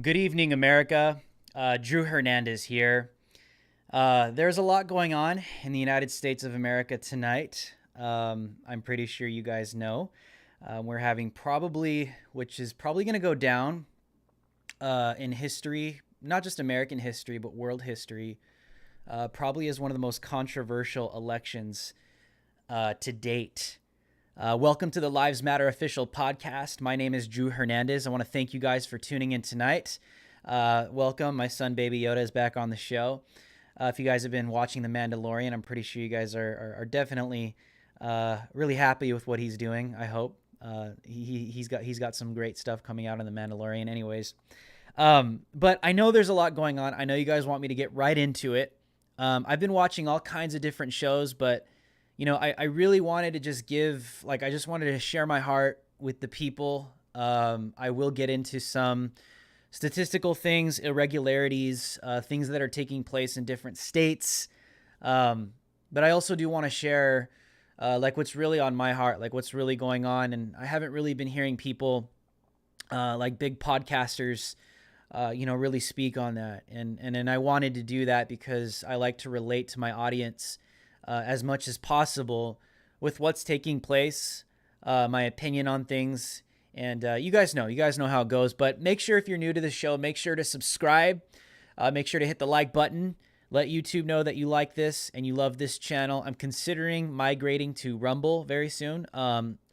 Good evening, America. Drew Hernandez here. There's a lot going on in the United States of America tonight. I'm pretty sure you guys know. We're having which is probably going to go down in history, not just American history, but world history, probably as one of the most controversial elections to date. Welcome to the Lives Matter official podcast. My name is Drew Hernandez. I want to thank you guys for tuning in tonight. Welcome. My son, Baby Yoda, is back on the show. If you guys have been watching The Mandalorian, I'm pretty sure you guys are definitely really happy with what he's doing, I hope. He's got some great stuff coming out in The Mandalorian anyways. But I know there's a lot going on. I know you guys want me to get right into it. I've been watching all kinds of different shows, but you know, I really wanted to just I just wanted to share my heart with the people. I will get into some statistical things, irregularities, things that are taking place in different states. But I also do want to share, what's really on my heart, like what's really going on. And I haven't really been hearing people, like big podcasters, really speak on that. And I wanted to do that because I like to relate to my audience as much as possible with what's taking place, my opinion on things. And you guys know how it goes. But make sure, if you're new to the show, make sure to subscribe. Make sure to hit the like button. Let YouTube know that you like this and you love this channel. I'm considering migrating to Rumble very soon.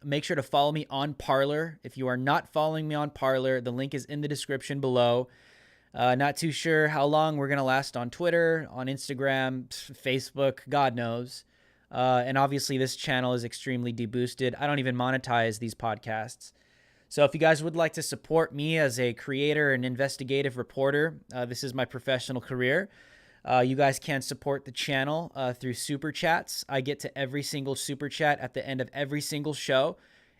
Make sure to follow me on Parler. If you are not following me on Parler, the link is in the description below. Not too sure how long we're going to last on Twitter, on Instagram, Facebook, God knows. And obviously this channel is extremely deboosted. I don't even monetize these podcasts. So if you guys would like to support me as a creator and investigative reporter, this is my professional career. You guys can support the channel through super chats. I get to every single super chat at the end of every single show.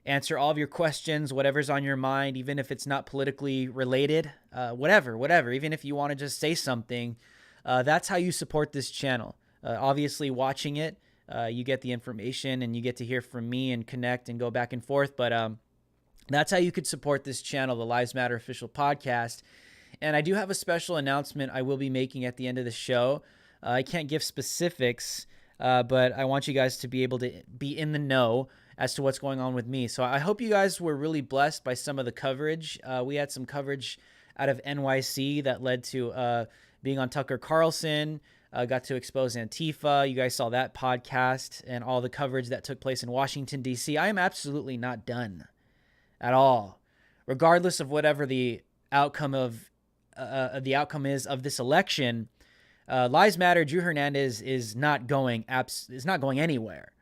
Answer all of your questions, whatever's on your mind, even if it's not politically related, whatever. Even if you want to just say something, that's how you support this channel. Obviously, watching it, you get the information and you get to hear from me and connect and go back and forth. But that's how you could support this channel, the Lives Matter official podcast. And I do have a special announcement I will be making at the end of the show. I can't give specifics, but I want you guys to be able to be in the know as to what's going on with me. So I hope you guys were really blessed by some of the coverage. We had some coverage out of NYC that led to being on Tucker Carlson. Got to expose Antifa. You guys saw that podcast and all the coverage that took place in Washington, D.C. I am absolutely not done at all, regardless of whatever the outcome is of this election. Lives Matter. Drew Hernandez is not going anywhere.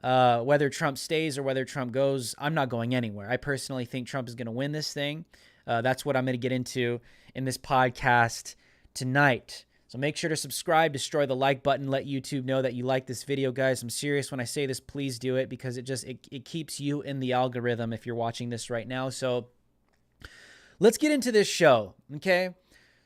Whether Trump stays or whether Trump goes, I'm not going anywhere. I personally think Trump is going to win this thing. That's what I'm going to get into in this podcast tonight. So make sure to subscribe, destroy the like button, let YouTube know that you like this video, guys. I'm serious when I say this. Please do it because it keeps you in the algorithm if you're watching this right now. So let's get into this show, okay?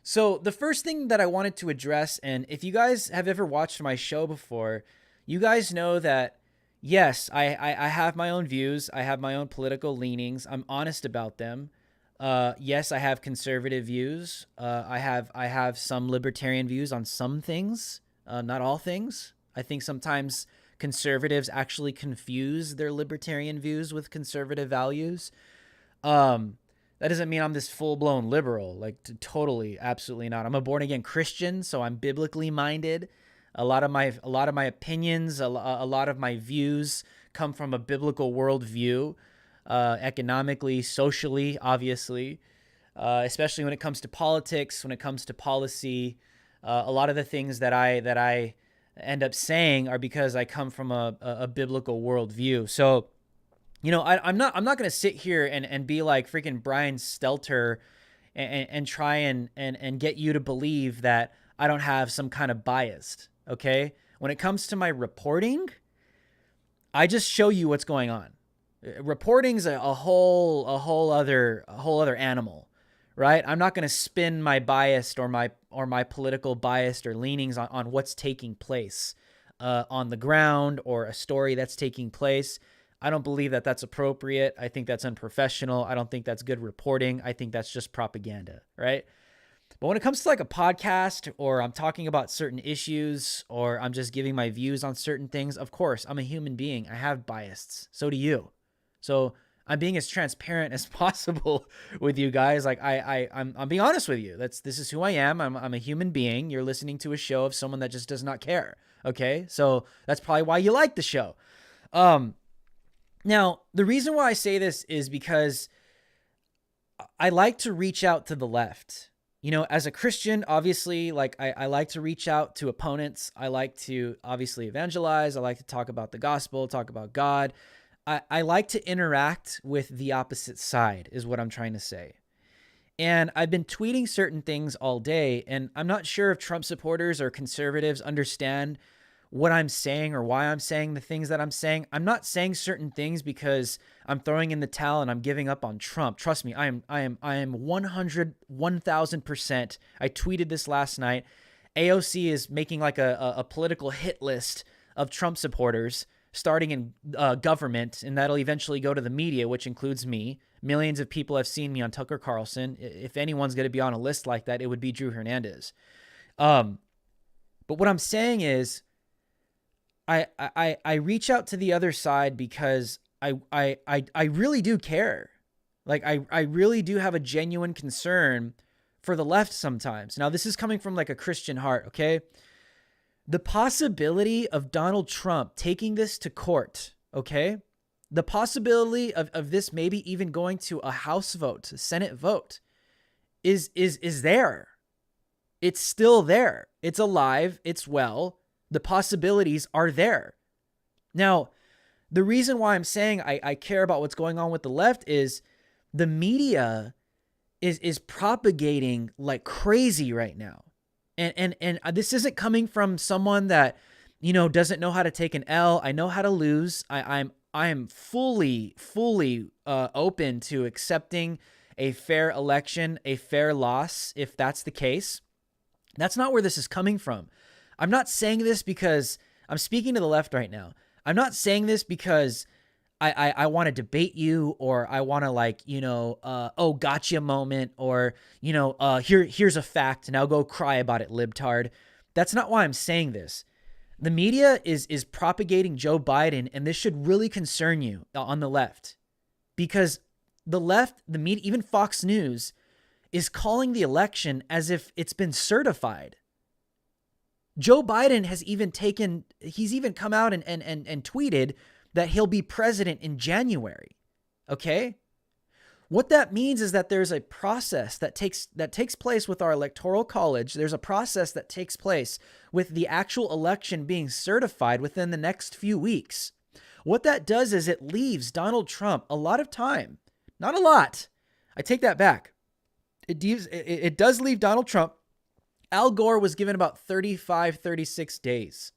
So the first thing that I wanted to address, and if you guys have ever watched my show before, you guys know that, yes, I have my own views. I have my own political leanings. I'm honest about them. Yes, I have conservative views. I have some libertarian views on some things, not all things. I think sometimes conservatives actually confuse their libertarian views with conservative values. That doesn't mean I'm this full-blown liberal, like totally, absolutely not. I'm a born-again Christian, so I'm biblically minded. A lot of my opinions, a lot of my views come from a biblical worldview. Economically, socially, obviously, especially when it comes to politics, when it comes to policy. A lot of the things that I end up saying are because I come from a biblical worldview. So, you know, I'm not going to sit here and be like freaking Brian Stelter and try and get you to believe that I don't have some kind of bias. Okay, when it comes to my reporting, I just show you what's going on. Reporting's a whole other animal, right? I'm not going to spin my bias or my political bias or leanings on what's taking place on the ground or a story that's taking place. I don't believe that that's appropriate. I think that's unprofessional. I don't think that's good reporting. I think that's just propaganda, right? But when it comes to like a podcast or I'm talking about certain issues or I'm just giving my views on certain things, of course, I'm a human being. I have biases. So do you. So I'm being as transparent as possible with you guys. Like I'm being honest with you. This is who I am. I'm a human being. You're listening to a show of someone that just does not care. Okay. So that's probably why you like the show. Now the reason why I say this is because I like to reach out to the left. You know, as a Christian, obviously, like I like to reach out to opponents. I like to obviously evangelize. I like to talk about the gospel, talk about God. I like to interact with the opposite side is what I'm trying to say. And I've been tweeting certain things all day, and I'm not sure if Trump supporters or conservatives understand what I'm saying or why I'm saying the things that I'm saying. I'm not saying certain things because I'm throwing in the towel and I'm giving up on Trump. Trust me, I am 1000%. I tweeted this last night. AOC is making like a political hit list of Trump supporters starting in government, and that'll eventually go to the media, which includes me. Millions of people have seen me on Tucker Carlson. If anyone's going to be on a list like that, it would be Drew Hernandez. But what I'm saying is I reach out to the other side because I really do care. Like I really do have a genuine concern for the left sometimes. Now, this is coming from like a Christian heart, okay? The possibility of Donald Trump taking this to court, okay? The possibility of this maybe even going to a House vote, a Senate vote, is there. It's still there. It's alive. It's well. The possibilities are there. Now, the reason why I'm saying I care about what's going on with the left is the media is propagating like crazy right now. And this isn't coming from someone that, you know, doesn't know how to take an L. I know how to lose. I am fully open to accepting a fair election, a fair loss, if that's the case. That's not where this is coming from. I'm not saying this because I'm speaking to the left right now. I'm not saying this because I want to debate you or I want to like, you know, gotcha moment or, you know, here's a fact. Now go cry about it, libtard. That's not why I'm saying this. The media is propagating Joe Biden, and this should really concern you on the left because the left, the media, even Fox News is calling the election as if it's been certified. Joe Biden he's even come out and tweeted that he'll be president in January. Okay? What that means is that there's a process that takes place with our electoral college. There's a process that takes place with the actual election being certified within the next few weeks. What that does is it leaves Donald Trump a lot of time. Not a lot. I take that back. It does leave Donald Trump. Al Gore was given about 35, 36 days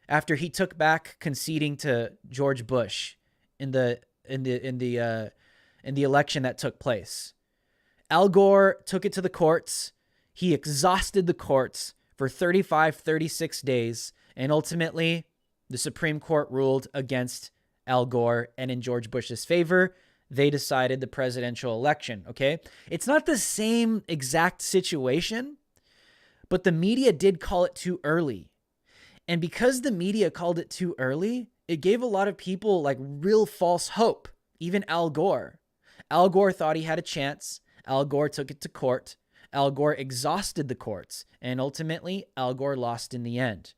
after he took back conceding to George Bush in the election that took place. Al Gore took it to the courts. He exhausted the courts for 35, 36 days, and ultimately the Supreme Court ruled against Al Gore and in George Bush's favor. They decided the presidential election, okay? It's not the same exact situation, but the media did call it too early. And because the media called it too early, it gave a lot of people like real false hope, even Al Gore. Al Gore thought he had a chance. Al Gore took it to court. Al Gore exhausted the courts, and ultimately Al Gore lost in the end.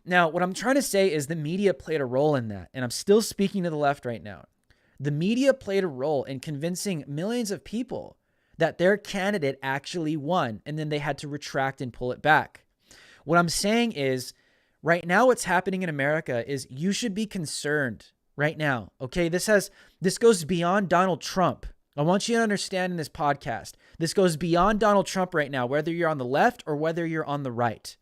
Now, what I'm trying to say is the media played a role in that, and I'm still speaking to the left right now. The media played a role in convincing millions of people that their candidate actually won, and then they had to retract and pull it back. What I'm saying is, right now what's happening in America is you should be concerned right now, okay? This goes beyond Donald Trump. I want you to understand in this podcast, this goes beyond Donald Trump right now, whether you're on the left or whether you're on the right.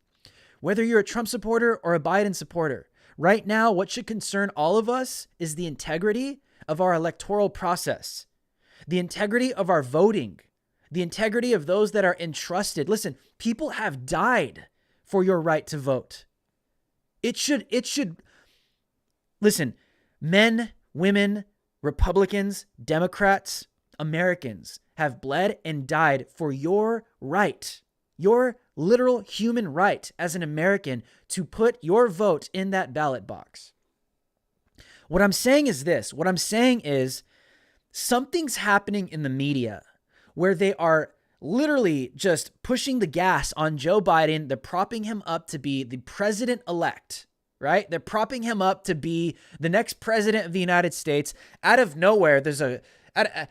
Whether you're a Trump supporter or a Biden supporter, right now what should concern all of us is the integrity of our electoral process, the integrity of our voting, the integrity of those that are entrusted. Listen, people have died for your right to vote. It should, listen, men, women, Republicans, Democrats, Americans have bled and died for your right, your literal human right as an American to put your vote in that ballot box. What I'm saying is this. What I'm saying is something's happening in the media where they are literally just pushing the gas on Joe Biden. They're propping him up to be the president-elect, right? They're propping him up to be the next president of the United States. Out of nowhere,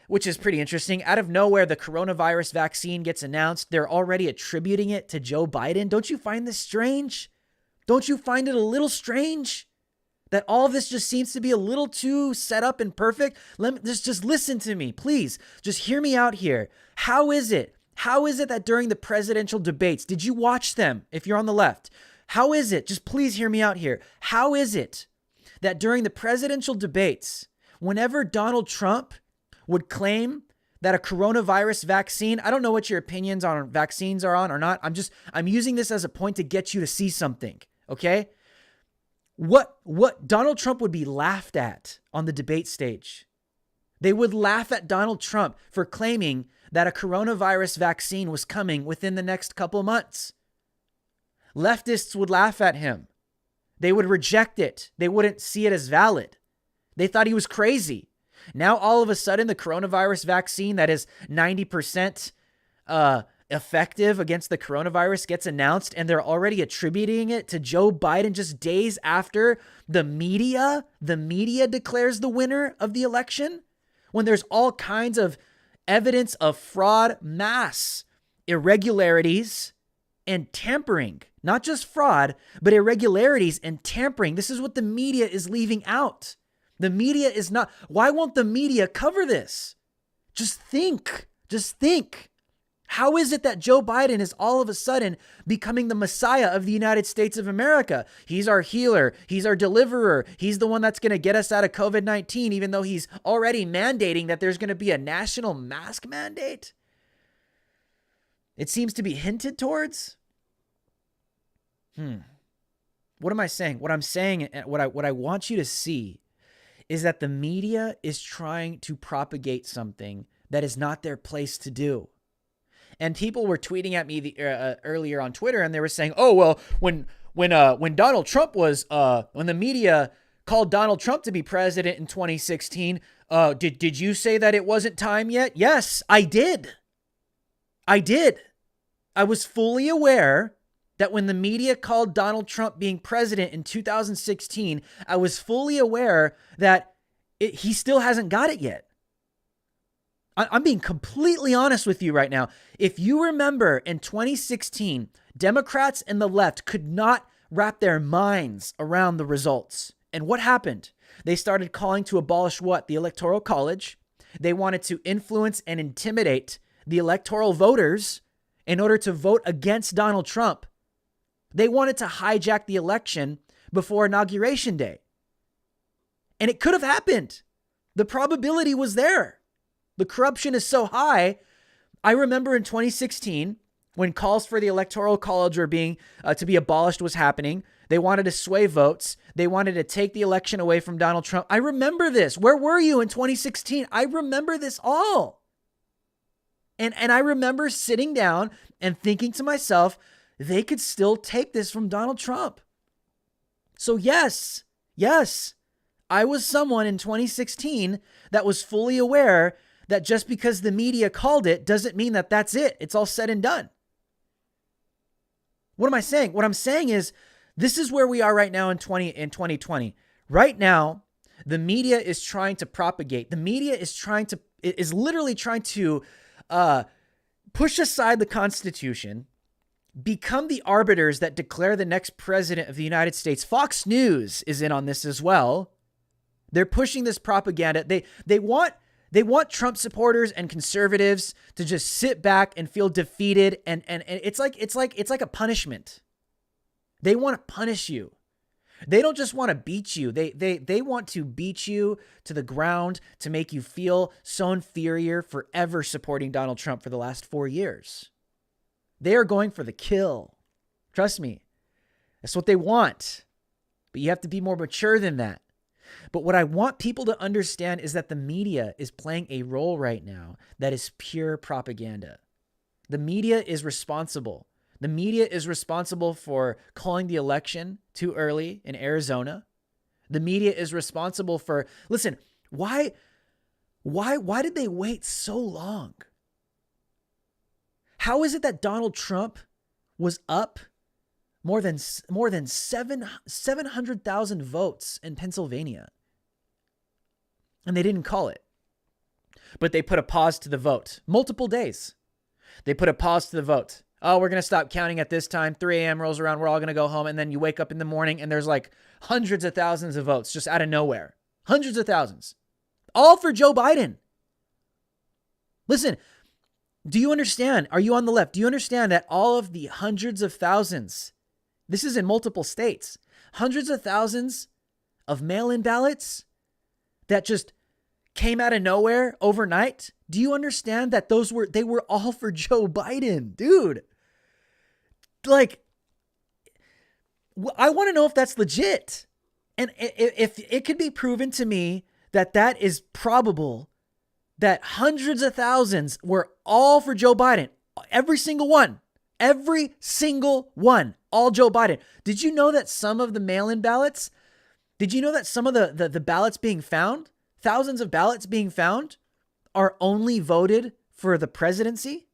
which is pretty interesting, out of nowhere, the coronavirus vaccine gets announced. They're already attributing it to Joe Biden. Don't you find this strange? Don't you find it a little strange that all of this just seems to be a little too set up and perfect? Just listen to me, please. Just hear me out here. How is it that during the presidential debates, did you watch them if you're on the left? How is it, just please hear me out here. How is it that during the presidential debates, whenever Donald Trump would claim that a coronavirus vaccine, I don't know what your opinions on vaccines are on or not. I'm using this as a point to get you to see something, okay? What Donald Trump would be laughed at on the debate stage. They would laugh at Donald Trump for claiming that a coronavirus vaccine was coming within the next couple months. Leftists would laugh at him. They would reject it. They wouldn't see it as valid. They thought he was crazy. Now, all of a sudden, the coronavirus vaccine that is 90% effective against the coronavirus gets announced, and they're already attributing it to Joe Biden just days after the media declares the winner of the election, when there's all kinds of evidence of fraud, mass irregularities, and tampering. Not just fraud, but irregularities and tampering. This is what the media is leaving out. The media is not. Why won't the media cover this? Just think. How is it that Joe Biden is all of a sudden becoming the Messiah of the United States of America? He's our healer. He's our deliverer. He's the one that's going to get us out of COVID-19, even though he's already mandating that there's going to be a national mask mandate. It seems to be hinted towards. What am I saying? What I'm saying, what I want you to see is that the media is trying to propagate something that is not their place to do. And people were tweeting at me earlier on Twitter, and they were saying, "Oh well, when Donald Trump was when the media called Donald Trump to be president in 2016, did you say that it wasn't time yet?" Yes, I did. I did. I was fully aware that when the media called Donald Trump being president in 2016, I was fully aware that he still hasn't got it yet. I'm being completely honest with you right now. If you remember in 2016, Democrats and the left could not wrap their minds around the results. And what happened? They started calling to abolish what? The Electoral College. They wanted to influence and intimidate the electoral voters in order to vote against Donald Trump. They wanted to hijack the election before Inauguration Day. And it could have happened. The probability was there. The corruption is so high. I remember in 2016, when calls for the Electoral College were being to be abolished was happening. They wanted to sway votes. They wanted to take the election away from Donald Trump. I remember this. Where were you in 2016? I remember this all. And I remember sitting down and thinking to myself, they could still take this from Donald Trump. So yes, I was someone in 2016 that was fully aware that just because the media called it doesn't mean that that's it. It's all said and done. What am I saying? What I'm saying is this is where we are right now in 2020. Right now, the media is trying to propagate. The media is literally trying to push aside the Constitution, become the arbiters that declare the next president of the United States. Fox News is in on this as well. They're pushing this propaganda. They want Trump supporters and conservatives to just sit back and feel defeated, and it's like a punishment. They want to punish you. They don't just want to beat you. They want to beat you to the ground to make you feel so inferior forever supporting Donald Trump for the last 4 years. They are going for the kill. Trust me. That's what they want. But you have to be more mature than that. But what I want people to understand is that the media is playing a role right now that is pure propaganda. The media is responsible. The media is responsible for calling the election too early in Arizona. The media is responsible for, listen, why did they wait so long? How is it that Donald Trump was up more than 700,000 votes in Pennsylvania? And they didn't call it. But they put a pause to the vote. Multiple days. They put a pause to the vote. Oh, we're going to stop counting at this time. 3 a.m. rolls around. We're all going to go home. And then you wake up in the morning and there's like hundreds of thousands of votes just out of nowhere. Hundreds of thousands. All for Joe Biden. Listen, do you understand? Are you on the left? Do you understand that all of the hundreds of thousands, this is in multiple states, hundreds of thousands of mail-in ballots that just came out of nowhere overnight? Do you understand that they were all for Joe Biden? Dude, like, I want to know if that's legit. And if it could be proven to me that that is probable, that hundreds of thousands were all for Joe Biden, every single one, all Joe Biden. Did you know that some of the mail-in ballots, did you know that some of the ballots being found, thousands of ballots being found, are only voted for the presidency?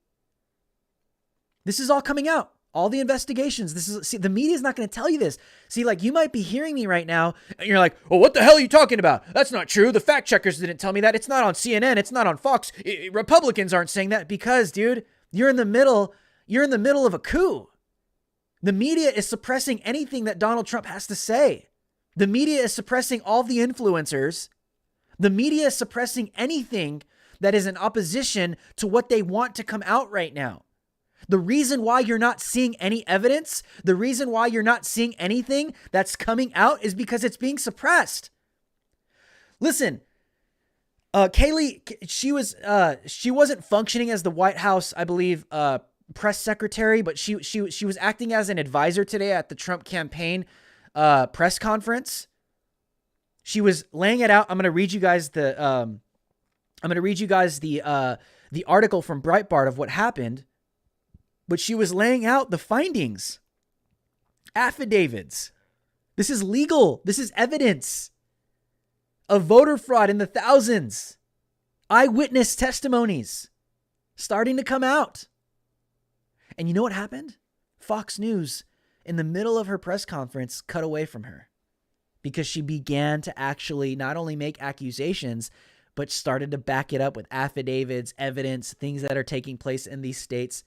This is all coming out. All the investigations. The media is not going to tell you this. See, like, you might be hearing me right now and you're like, well, what the hell are you talking about? That's not true. The fact checkers didn't tell me that. It's not on CNN. It's not on Fox. Republicans aren't saying that because, dude, you're in the middle of a coup. The media is suppressing anything that Donald Trump has to say. The media is suppressing all the influencers. The media is suppressing anything that is in opposition to what they want to come out right now. The reason why you're not seeing any evidence, the reason why you're not seeing anything that's coming out is because it's being suppressed. Listen, Kayleigh, she wasn't functioning as the White House, I believe, press secretary, but she was acting as an advisor today at the Trump campaign press conference. She was laying it out. I'm going to read you guys the article from Breitbart of what happened. But she was laying out the findings, affidavits. This is legal. This is evidence of voter fraud in the thousands. Eyewitness testimonies starting to come out. And you know what happened? Fox News, in the middle of her press conference, cut away from her because she began to actually not only make accusations, but started to back it up with affidavits, evidence, things that are taking place in these states.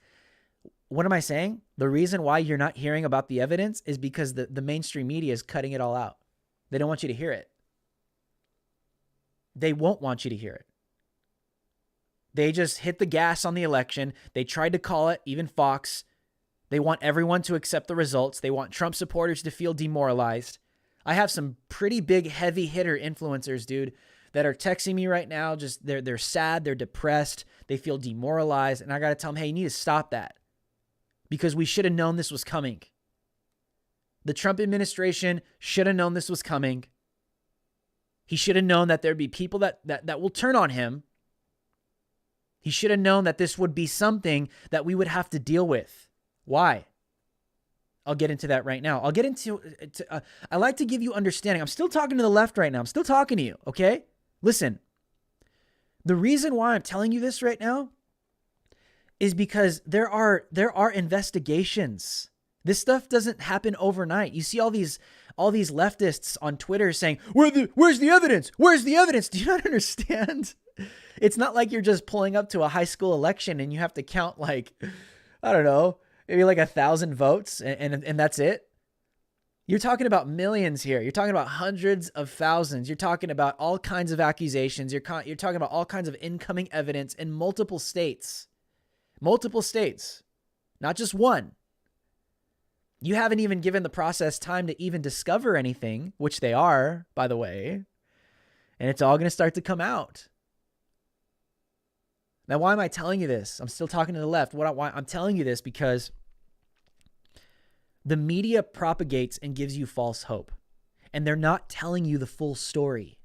What am I saying? The reason why you're not hearing about the evidence is because the mainstream media is cutting it all out. They don't want you to hear it. They won't want you to hear it. They just hit the gas on the election. They tried to call it, even Fox. They want everyone to accept the results. They want Trump supporters to feel demoralized. I have some pretty big heavy hitter influencers, dude, that are texting me right now. Just they're sad, they're depressed, they feel demoralized, and I got to tell them, hey, you need to stop that because we should have known this was coming. The Trump administration should have known this was coming. He should have known that there'd be people that will turn on him. He should have known that this would be something that we would have to deal with. Why? I'll get into that right now. I'll get into I like to give you understanding. I'm still talking to the left right now. I'm still talking to you, okay? Listen, the reason why I'm telling you this right now is because there are investigations. This stuff doesn't happen overnight. You see all these leftists on Twitter saying, "Where's the evidence? Where's the evidence?" Do you not understand? It's not like you're just pulling up to a high school election and you have to count like, I don't know, maybe like 1,000 votes and that's it. You're talking about millions here. You're talking about hundreds of thousands. You're talking about all kinds of accusations. You're talking about all kinds of incoming evidence in multiple states. Multiple states, not just one. You haven't even given the process time to even discover anything, which they are, by the way, and it's all going to start to come out. Now, why am I telling you this? I'm still talking to the left. Why I'm telling you this because the media propagates and gives you false hope, and they're not telling you the full story.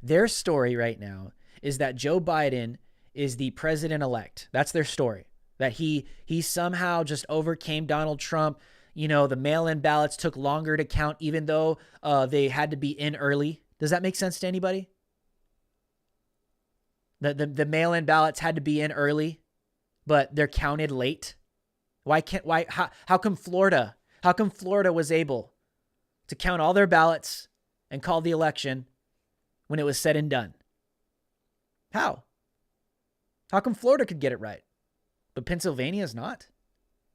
Their story right now is that Joe Biden is the president-elect. That's their story, that he somehow just overcame Donald Trump. You know, the mail-in ballots took longer to count even though they had to be in early. Does that make sense to anybody? The mail-in ballots had to be in early, but they're counted late. How come Florida was able to count all their ballots and call the election when it was said and done? How come Florida could get it right, but Pennsylvania's not?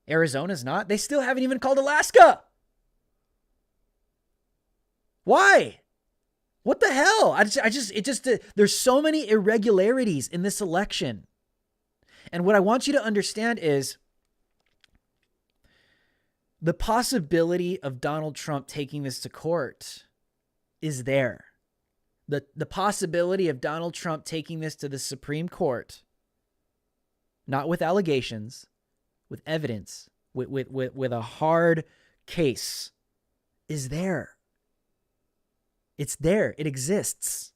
Arizona's not? They still haven't even called Alaska. Why? What the hell? There's so many irregularities in this election. And what I want you to understand is the possibility of Donald Trump taking this to court is there. The possibility of Donald Trump taking this to the Supreme Court, not with allegations, with evidence, with a hard case, is there. It's there. It exists.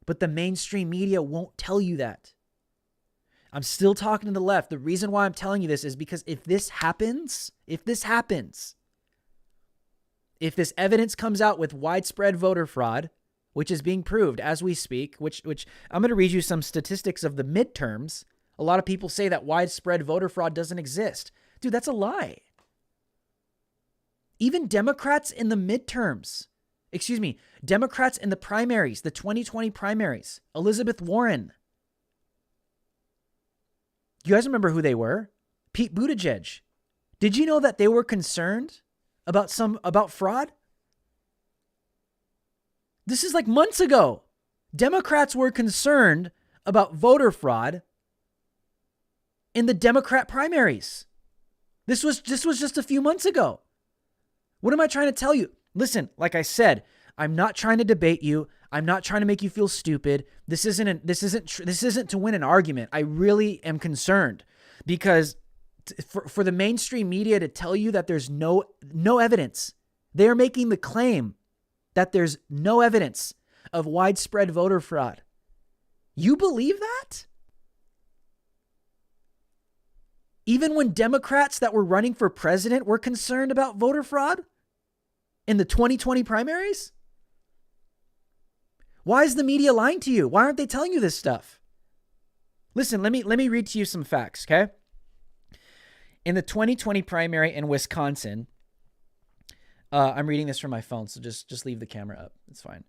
But the mainstream media won't tell you that. I'm still talking to the left. The reason why I'm telling you this is because if this evidence comes out with widespread voter fraud, which is being proved as we speak, which I'm going to read you some statistics of the midterms. A lot of people say that widespread voter fraud doesn't exist. Dude, that's a lie. Even Democrats in the midterms, Democrats in the primaries, the 2020 primaries, Elizabeth Warren. You guys remember who they were? Pete Buttigieg. Did you know that they were concerned about fraud? This is like months ago. Democrats were concerned about voter fraud in the Democrat primaries. This was just a few months ago. What am I trying to tell you? Listen, like I said, I'm not trying to debate you. I'm not trying to make you feel stupid. This isn't to win an argument. I really am concerned because for the mainstream media to tell you that there's no evidence, they are making the claim that there's no evidence of widespread voter fraud. You believe that? Even when Democrats that were running for president were concerned about voter fraud in the 2020 primaries? Why is the media lying to you? Why aren't they telling you this stuff? Listen, let me read to you some facts, okay? In the 2020 primary in Wisconsin, I'm reading this from my phone, so just leave the camera up. It's fine.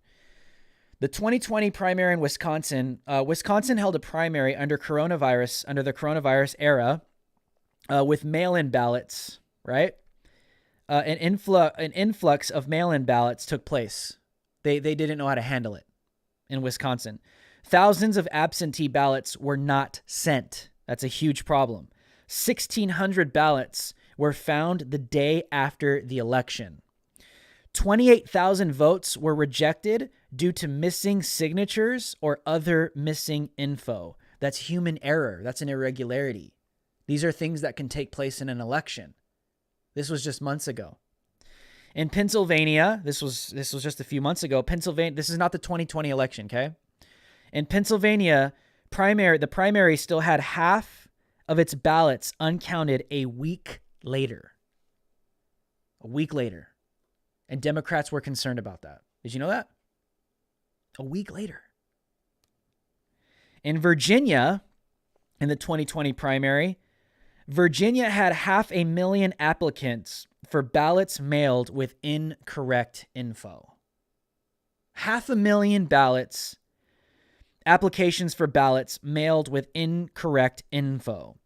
The 2020 primary in Wisconsin, Wisconsin held a primary under the coronavirus era with mail-in ballots, right? An influx of mail-in ballots took place. They didn't know how to handle it in Wisconsin. Thousands of absentee ballots were not sent. That's a huge problem. 1,600 ballots were found the day after the election. 28,000 votes were rejected due to missing signatures or other missing info. That's human error. That's an irregularity. These are things that can take place in an election. This was just months ago. In Pennsylvania, this was just a few months ago. Pennsylvania, this is not the 2020 election, okay? In Pennsylvania, the primary still had half of its ballots uncounted a week later. A week later. And Democrats were concerned about that. Did you know that? A week later. In Virginia, in the 2020 primary, Virginia had 500,000 applicants for ballots mailed with incorrect info. 500,000 applications for ballots mailed with incorrect info.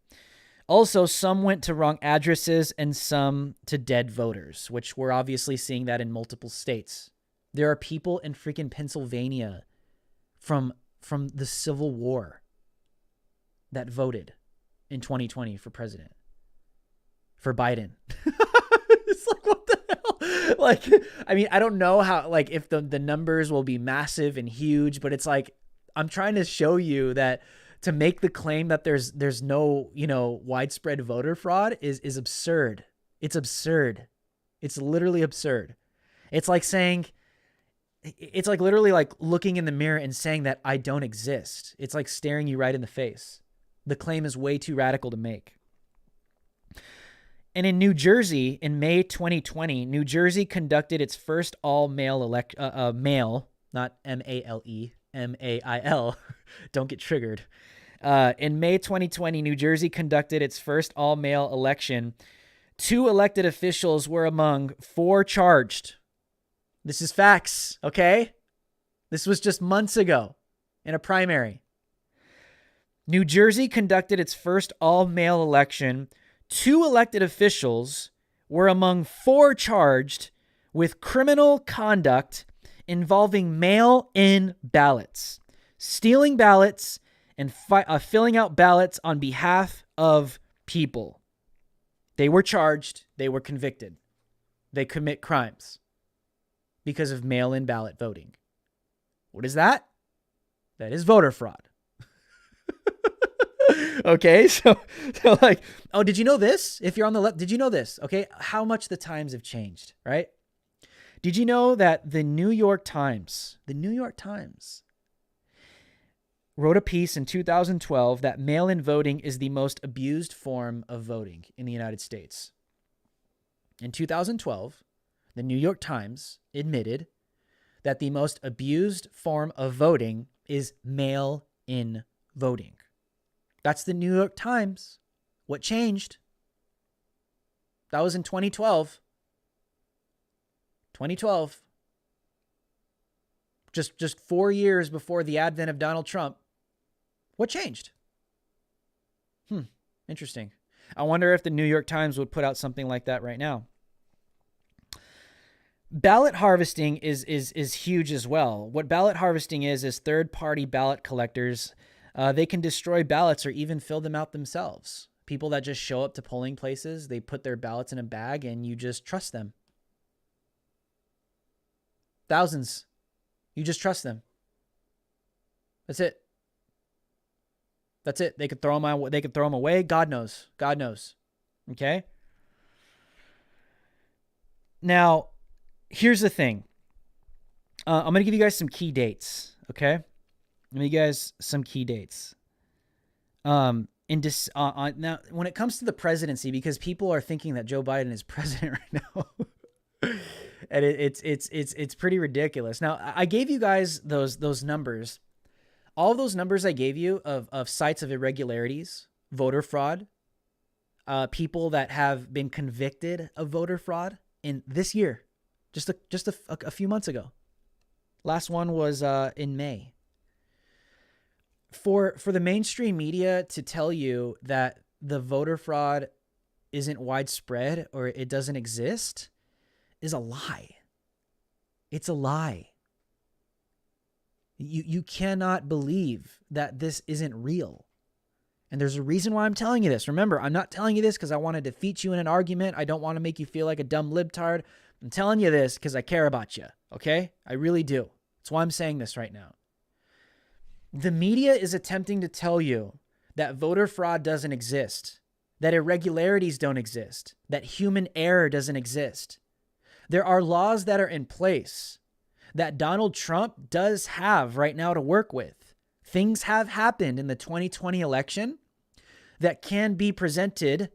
Also, some went to wrong addresses and some to dead voters, which we're obviously seeing that in multiple states. There are people in freaking Pennsylvania from the Civil War that voted in 2020 for president, for Biden. It's like, what the hell? Like, I mean, I don't know how, like, if the numbers will be massive and huge, but it's like, I'm trying to show you that to make the claim that there's no, widespread voter fraud is absurd. It's absurd. It's literally absurd. It's like literally like looking in the mirror and saying that I don't exist. It's like staring you right in the face. The claim is way too radical to make. And in New Jersey, in May 2020, New Jersey conducted its first all-mail mail, not M-A-L-E, M-A-I-L. Don't get triggered. In May 2020, New Jersey conducted its first all-mail election. 2 elected officials were among 4 charged. This is facts, okay? This was just months ago in a primary. New Jersey conducted its first all-mail election. 2 elected officials were among 4 charged with criminal conduct involving mail-in ballots, stealing ballots, and filling out ballots on behalf of people. They were charged. They were convicted. They commit crimes because of mail-in ballot voting. What is that? That is voter fraud. Okay, so like, oh, did you know this? If you're on the left, did you know this? Okay, how much the times have changed, right? Did you know that the New York Times wrote a piece in 2012 that mail-in voting is the most abused form of voting in the United States? In 2012, the New York Times admitted that the most abused form of voting is mail-in voting. That's the New York Times. What changed? That was in 2012. 2012. Just 4 years before the advent of Donald Trump. What changed? Interesting. I wonder if the New York Times would put out something like that right now. Ballot harvesting is huge as well. What ballot harvesting is third-party ballot collectors. They can destroy ballots or even fill them out themselves. People that just show up to polling places, they put their ballots in a bag and you just trust them. Thousands. You just trust them. That's it. That's it. They could throw them out. They could throw them away. God knows. God knows. Okay. Now, here's the thing. I'm going to give you guys some key dates. Okay. Let me give you guys some key dates. Now, when it comes to the presidency, because people are thinking that Joe Biden is president right now, and it's pretty ridiculous. Now, I gave you guys those numbers. All of those numbers I gave you of sites of irregularities, voter fraud, people that have been convicted of voter fraud in this year, just a few months ago. Last one was in May. For the mainstream media to tell you that the voter fraud isn't widespread or it doesn't exist is a lie. It's a lie. You cannot believe that this isn't real. And there's a reason why I'm telling you this. Remember, I'm not telling you this because I want to defeat you in an argument. I don't want to make you feel like a dumb libtard. I'm telling you this because I care about you, okay? I really do. That's why I'm saying this right now. The media is attempting to tell you that voter fraud doesn't exist, that irregularities don't exist, that human error doesn't exist. There are laws that are in place that Donald Trump does have right now to work with. Things have happened in the 2020 election that can be presented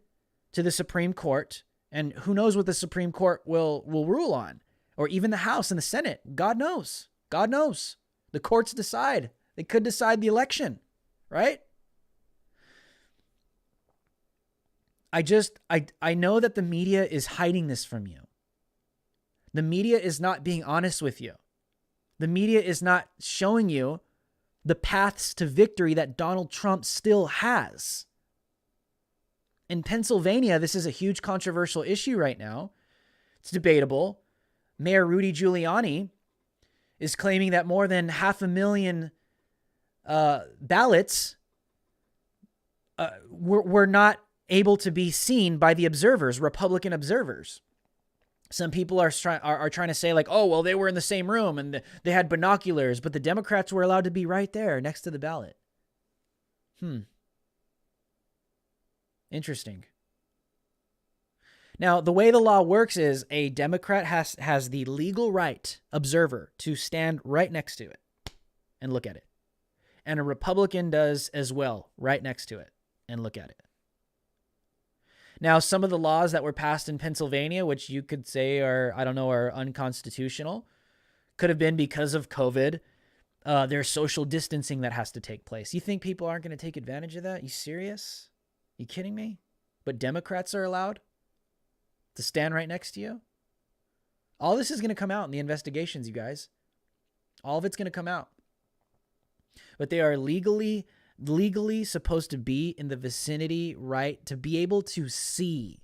to the Supreme Court, and who knows what the Supreme Court will rule on, or even the House and the Senate. God knows. God knows. The courts decide. They could decide the election, right? I know that the media is hiding this from you. The media is not being honest with you. The media is not showing you the paths to victory that Donald Trump still has. In Pennsylvania, this is a huge controversial issue right now. It's debatable. Mayor Rudy Giuliani is claiming that more than 500,000 ballots were not able to be seen by the observers, Republican observers. Some people are trying to say like, oh, well, they were in the same room and they had binoculars, but the Democrats were allowed to be right there next to the ballot. Interesting. Now, the way the law works is a Democrat has the legal right, observer, to stand right next to it and look at it. And a Republican does as well, right next to it and look at it. Now, some of the laws that were passed in Pennsylvania, which you could say are unconstitutional, could have been because of COVID. There's social distancing that has to take place. You think people aren't going to take advantage of that? You serious? You kidding me? But Democrats are allowed to stand right next to you? All this is going to come out in the investigations, you guys. All of it's going to come out. But they are legally supposed to be in the vicinity, right, to be able to see.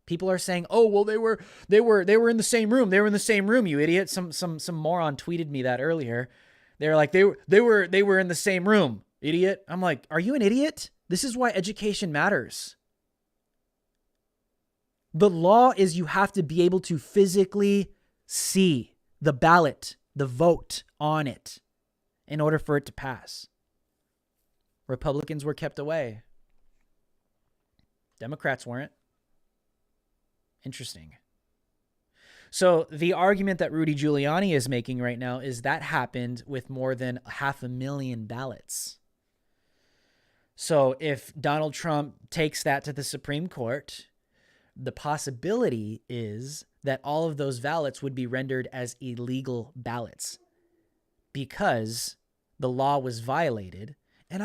People are saying, "Oh, well, they were in the same room. They were in the same room, you idiot." Some moron tweeted me that earlier. They're like, they were in the same room, idiot. I'm like, are you an idiot? This is why education matters. The law is you have to be able to physically see the ballot, the vote on it, in order for it to pass. Republicans were kept away. Democrats weren't. Interesting. So the argument that Rudy Giuliani is making right now is that happened with more than 500,000 ballots. So if Donald Trump takes that to the Supreme Court, the possibility is that all of those ballots would be rendered as illegal ballots because the law was violated. And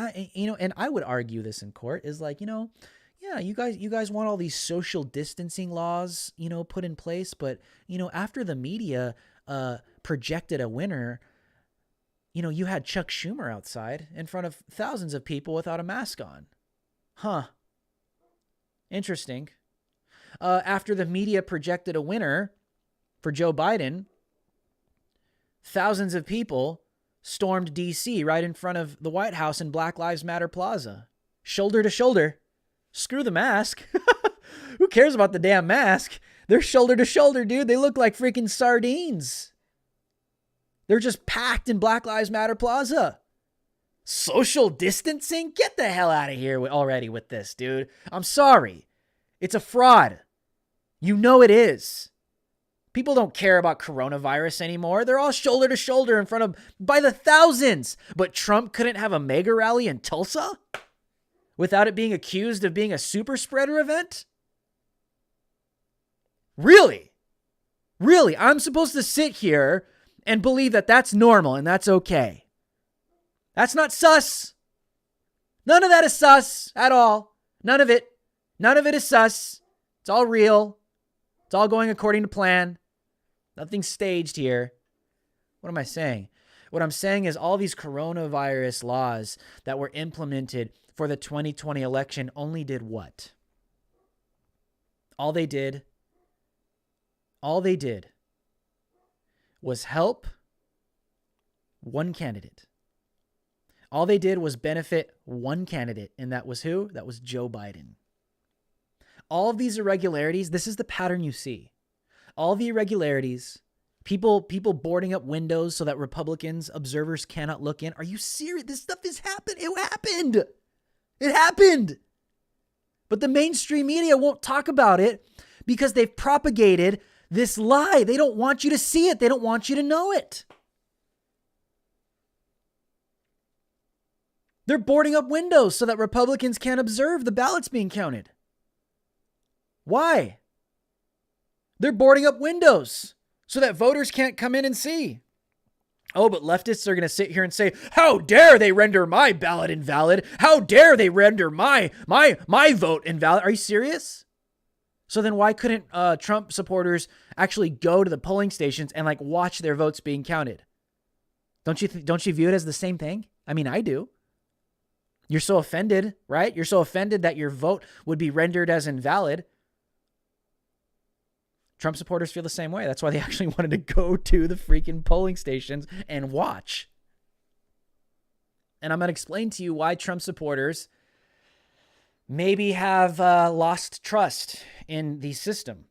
I would argue this in court is like, yeah, you guys want all these social distancing laws, put in place. But, after the media projected a winner, you had Chuck Schumer outside in front of thousands of people without a mask on. Huh. Interesting. After the media projected a winner for Joe Biden, thousands of people stormed D.C. right in front of the White House in Black Lives Matter Plaza. Shoulder to shoulder. Screw the mask. Who cares about the damn mask? They're shoulder to shoulder, dude. They look like freaking sardines. They're just packed in Black Lives Matter Plaza. Social distancing? Get the hell out of here already with this, dude. I'm sorry. It's a fraud. You know it is. People don't care about coronavirus anymore. They're all shoulder to shoulder in front of by the thousands. But Trump couldn't have a mega rally in Tulsa without it being accused of being a super spreader event? Really? Really? I'm supposed to sit here and believe that that's normal and that's okay. That's not sus. None of that is sus at all. None of it. None of it is sus. It's all real. It's all going according to plan. Nothing's staged here. What am I saying? What I'm saying is all these coronavirus laws that were implemented for the 2020 election only did what? All they did was help one candidate. All they did was benefit one candidate, and that was who? That was Joe Biden. All of these irregularities, this is the pattern you see. All the irregularities, people boarding up windows so that Republicans, observers cannot look in. Are you serious? This stuff has happened. It happened. It happened. But the mainstream media won't talk about it because they've propagated this lie. They don't want you to see it. They don't want you to know it. They're boarding up windows so that Republicans can't observe the ballots being counted. Why? They're boarding up windows so that voters can't come in and see. Oh, but leftists are going to sit here and say, how dare they render my ballot invalid? How dare they render my vote invalid? Are you serious? So then why couldn't Trump supporters actually go to the polling stations and watch their votes being counted? Don't you view it as the same thing? I mean, I do. You're so offended, right? You're so offended that your vote would be rendered as invalid. Trump supporters feel the same way. That's why they actually wanted to go to the freaking polling stations and watch. And I'm going to explain to you why Trump supporters maybe have lost trust in the system.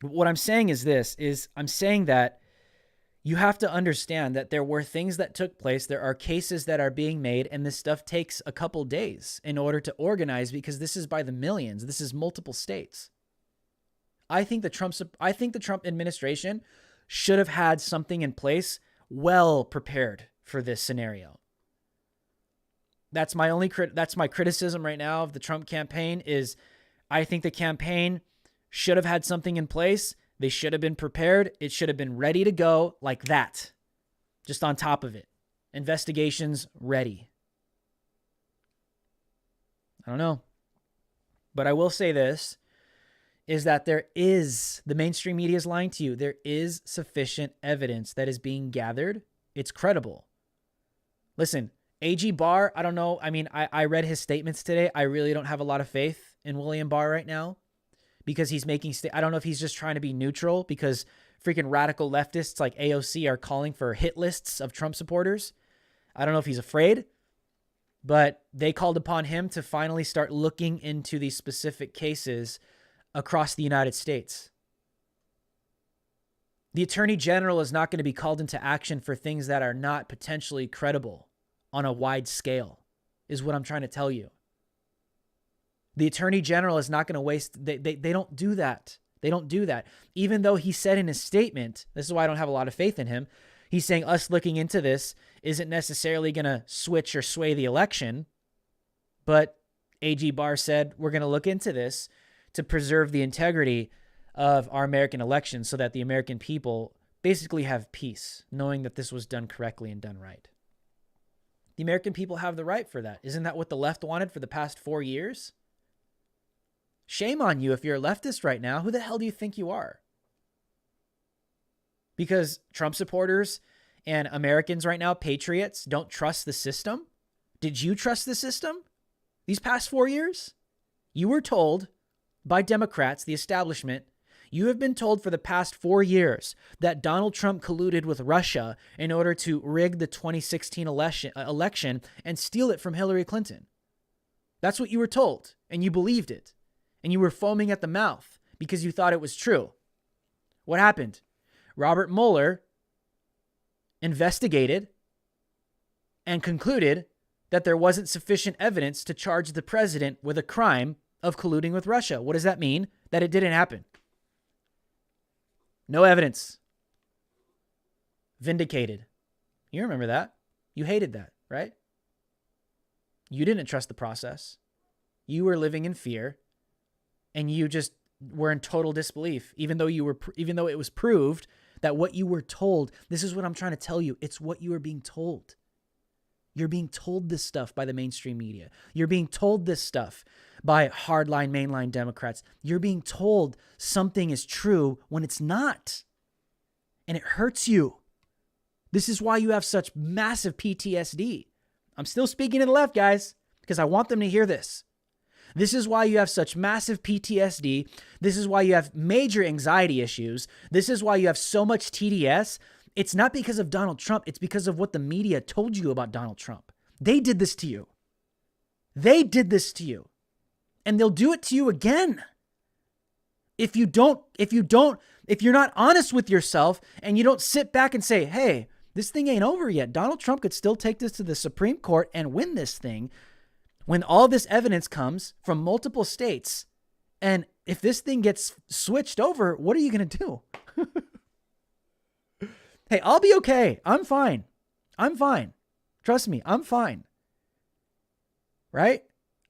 What I'm saying is this, I'm saying that you have to understand that there were things that took place. There are cases that are being made, and this stuff takes a couple days in order to organize because this is by the millions. This is multiple states. I think the Trump administration should have had something in place well prepared for this scenario. That's my criticism right now of the Trump campaign is I think the campaign should have had something in place. They should have been prepared. It should have been ready to go like that. Just on top of it. Investigations ready. I don't know. But I will say this, is that the mainstream media is lying to you. There is sufficient evidence that is being gathered. It's credible. Listen, AG Barr, I don't know. I mean, I read his statements today. I really don't have a lot of faith in William Barr right now because he's making, I don't know if he's just trying to be neutral because freaking radical leftists like AOC are calling for hit lists of Trump supporters. I don't know if he's afraid, but they called upon him to finally start looking into these specific cases across the United States. The Attorney General is not going to be called into action for things that are not potentially credible on a wide scale, is what I'm trying to tell you. The Attorney General is not going to waste, they don't do that. They don't do that. Even though he said in his statement, this is why I don't have a lot of faith in him, he's saying us looking into this isn't necessarily going to switch or sway the election, but AG Barr said we're going to look into this to preserve the integrity of our American elections so that the American people basically have peace, knowing that this was done correctly and done right. The American people have the right for that. Isn't that what the left wanted for the past 4 years? Shame on you if you're a leftist right now. Who the hell do you think you are? Because Trump supporters and Americans right now, patriots, don't trust the system? Did you trust the system these past 4 years? You were told by Democrats, the establishment, you have been told for the past 4 years that Donald Trump colluded with Russia in order to rig the 2016 election and steal it from Hillary Clinton. That's what you were told, and you believed it. And you were foaming at the mouth because you thought it was true. What happened? Robert Mueller investigated and concluded that there wasn't sufficient evidence to charge the president with a crime of colluding with Russia. What does that mean? That it didn't happen. No evidence. Vindicated. You remember that. You hated that, right? You didn't trust the process. You were living in fear, and you just were in total disbelief, even though it was proved that what you were told, this is what I'm trying to tell you, it's what you were being told. You're being told this stuff by the mainstream media. You're being told this stuff by hardline, mainline Democrats. You're being told something is true when it's not. And it hurts you. This is why you have such massive PTSD. I'm still speaking to the left, guys, because I want them to hear this. This is why you have such massive PTSD. This is why you have major anxiety issues. This is why you have so much TDS. It's not because of Donald Trump. It's because of what the media told you about Donald Trump. They did this to you. They did this to you. And they'll do it to you again. If you're not honest with yourself and you don't sit back and say, hey, this thing ain't over yet. Donald Trump could still take this to the Supreme Court and win this thing. When all this evidence comes from multiple states, and if this thing gets switched over, what are you going to do? Hey, I'll be okay. I'm fine. I'm fine. Trust me, I'm fine. Right?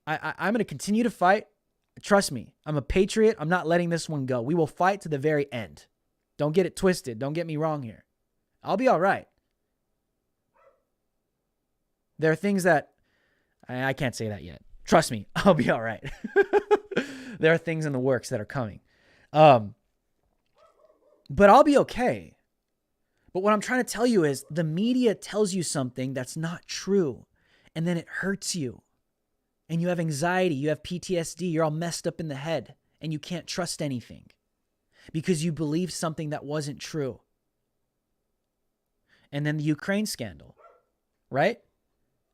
I'm going to continue to fight. Trust me, I'm a patriot. I'm not letting this one go. We will fight to the very end. Don't get it twisted. Don't get me wrong here. I'll be all right. There are things that I can't say that yet. Trust me, I'll be all right. There are things in the works that are coming. But I'll be okay. But what I'm trying to tell you is the media tells you something that's not true. And then it hurts you. And you have anxiety, you have PTSD, you're all messed up in the head. And you can't trust anything. Because you believe something that wasn't true. And then the Ukraine scandal, right?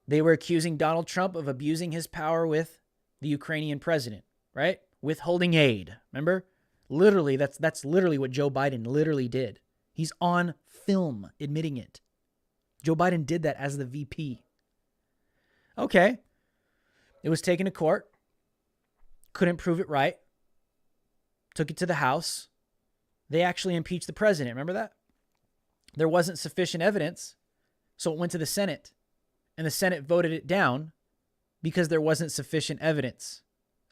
They were accusing Donald Trump of abusing his power with the Ukrainian president, right? Withholding aid. Remember? Literally, that's literally what Joe Biden literally did. He's on film admitting it. Joe Biden did that as the VP. Okay. It was taken to court. Couldn't prove it right. Took it to the House. They actually impeached the president. Remember that? There wasn't sufficient evidence, so it went to the Senate. And the Senate voted it down because there wasn't sufficient evidence.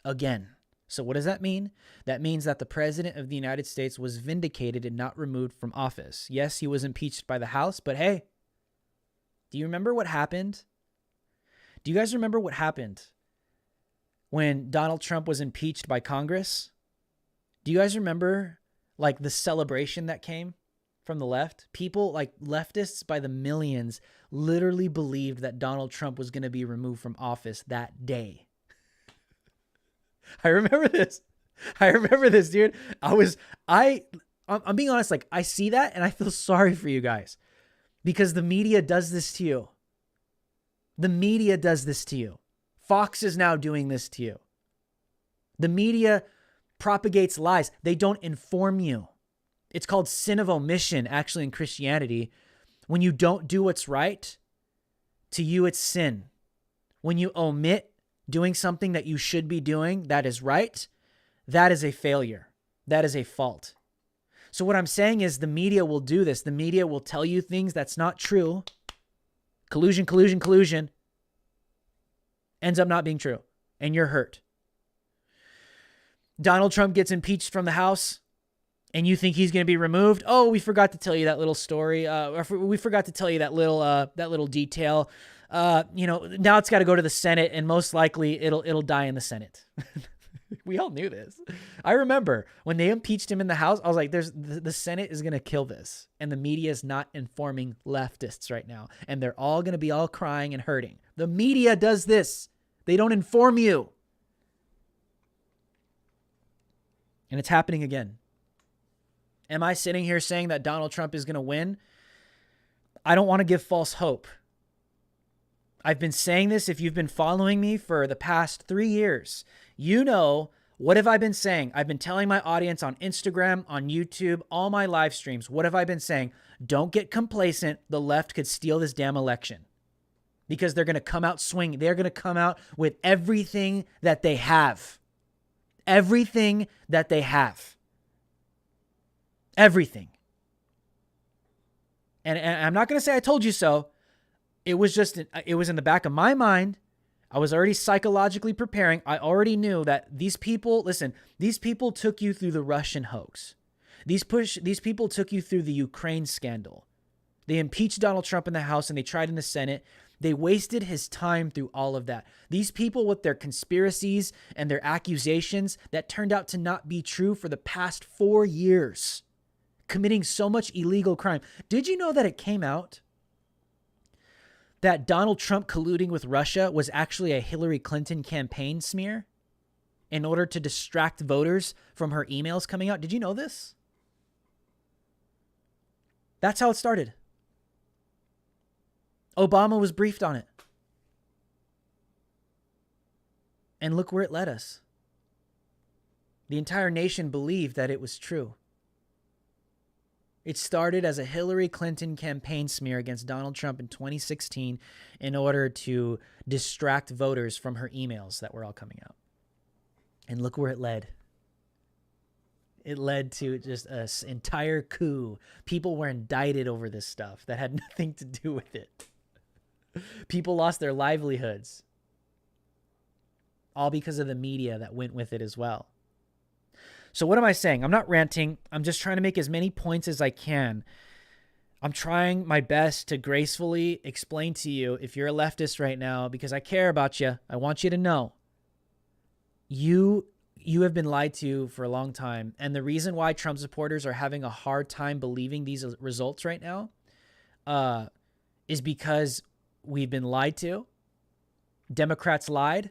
Again. So what does that mean? That means that the president of the United States was vindicated and not removed from office. Yes, he was impeached by the House, but hey, do you remember what happened? Do you guys remember what happened when Donald Trump was impeached by Congress? Do you guys remember like the celebration that came from the left? People like leftists by the millions literally believed that Donald Trump was going to be removed from office that day. I remember this. Dude. I'm being honest. Like I see that and I feel sorry for you guys because the media does this to you. The media does this to you. Fox is now doing this to you. The media propagates lies. They don't inform you. It's called sin of omission, actually, in Christianity. When you don't do what's right, to you it's sin. When you omit doing something that you should be doing that is right, that is a failure. That is a fault. So what I'm saying is the media will do this. The media will tell you things that's not true. Collusion. Ends up not being true. And you're hurt. Donald Trump gets impeached from the House. And you think he's going to be removed? Oh, we forgot to tell you that little story. We forgot to tell you that little detail. Now it's got to go to the Senate, and most likely it'll die in the Senate. We all knew this. I remember when they impeached him in the House. I was like, the Senate is going to kill this, and the media is not informing leftists right now, and they're all going to be all crying and hurting. The media does this. They don't inform you, and it's happening again. Am I sitting here saying that Donald Trump is going to win? I don't want to give false hope. I've been saying this. If you've been following me for the past 3 years, you know, what have I been saying? I've been telling my audience on Instagram, on YouTube, all my live streams. What have I been saying? Don't get complacent. The left could steal this damn election because they're going to come out swinging. They're going to come out with everything that they have. Everything that they have. Everything. And I'm not going to say I told you so. It was in the back of my mind. I was already psychologically preparing. I already knew that these people took you through the Russian hoax. These people took you through the Ukraine scandal. They impeached Donald Trump in the House and they tried in the Senate. They wasted his time through all of that. These people with their conspiracies and their accusations that turned out to not be true for the past 4 years, committing so much illegal crime. Did you know that it came out that Donald Trump colluding with Russia was actually a Hillary Clinton campaign smear in order to distract voters from her emails coming out? Did you know this? That's how it started. Obama was briefed on it. And look where it led us. The entire nation believed that it was true. It started as a Hillary Clinton campaign smear against Donald Trump in 2016 in order to distract voters from her emails that were all coming out. And look where it led. It led to just an entire coup. People were indicted over this stuff that had nothing to do with it. People lost their livelihoods. All because of the media that went with it as well. So what am I saying? I'm not ranting. I'm just trying to make as many points as I can. I'm trying my best to gracefully explain to you, if you're a leftist right now, because I care about you. I want you to know. You have been lied to for a long time. And the reason why Trump supporters are having a hard time believing these results right now is because we've been lied to. Democrats lied.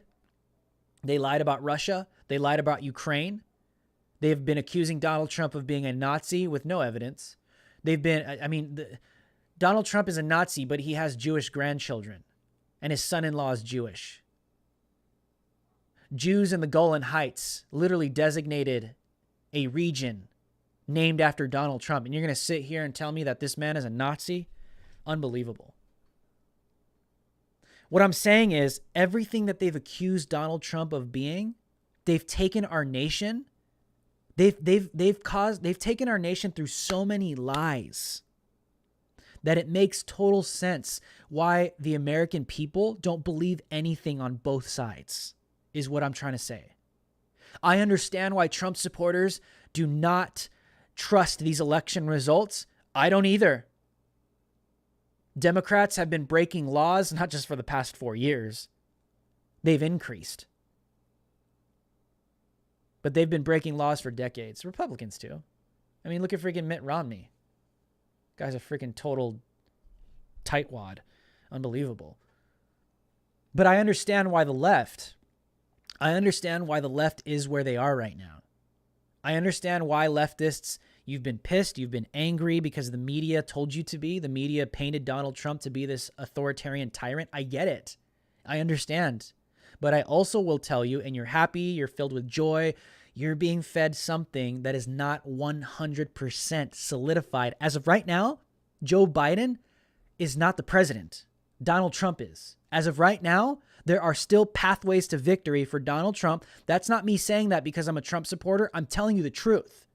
They lied about Russia. They lied about Ukraine. They've been accusing Donald Trump of being a Nazi with no evidence. Donald Trump is a Nazi, but he has Jewish grandchildren, and his son-in-law is Jewish. Jews in the Golan Heights literally designated a region named after Donald Trump, and you're going to sit here and tell me that this man is a Nazi? Unbelievable. What I'm saying is everything that they've accused Donald Trump of being, they've taken our nation. They've taken our nation through so many lies that it makes total sense why the American people don't believe anything on both sides, is what I'm trying to say. I understand why Trump supporters do not trust these election results. I don't either. Democrats have been breaking laws, not just for the past 4 years. They've increased. But they've been breaking laws for decades. Republicans too. I mean, look at freaking Mitt Romney. Guy's a freaking total tightwad. Unbelievable. But I understand why the left is where they are right now. I understand why leftists, you've been pissed, you've been angry because the media told you to be. The media painted Donald Trump to be this authoritarian tyrant. I get it. I understand. But I also will tell you, and you're happy, you're filled with joy, you're being fed something that is not 100% solidified. As of right now, Joe Biden is not the president. Donald Trump is. As of right now, there are still pathways to victory for Donald Trump. That's not me saying that because I'm a Trump supporter. I'm telling you the truth.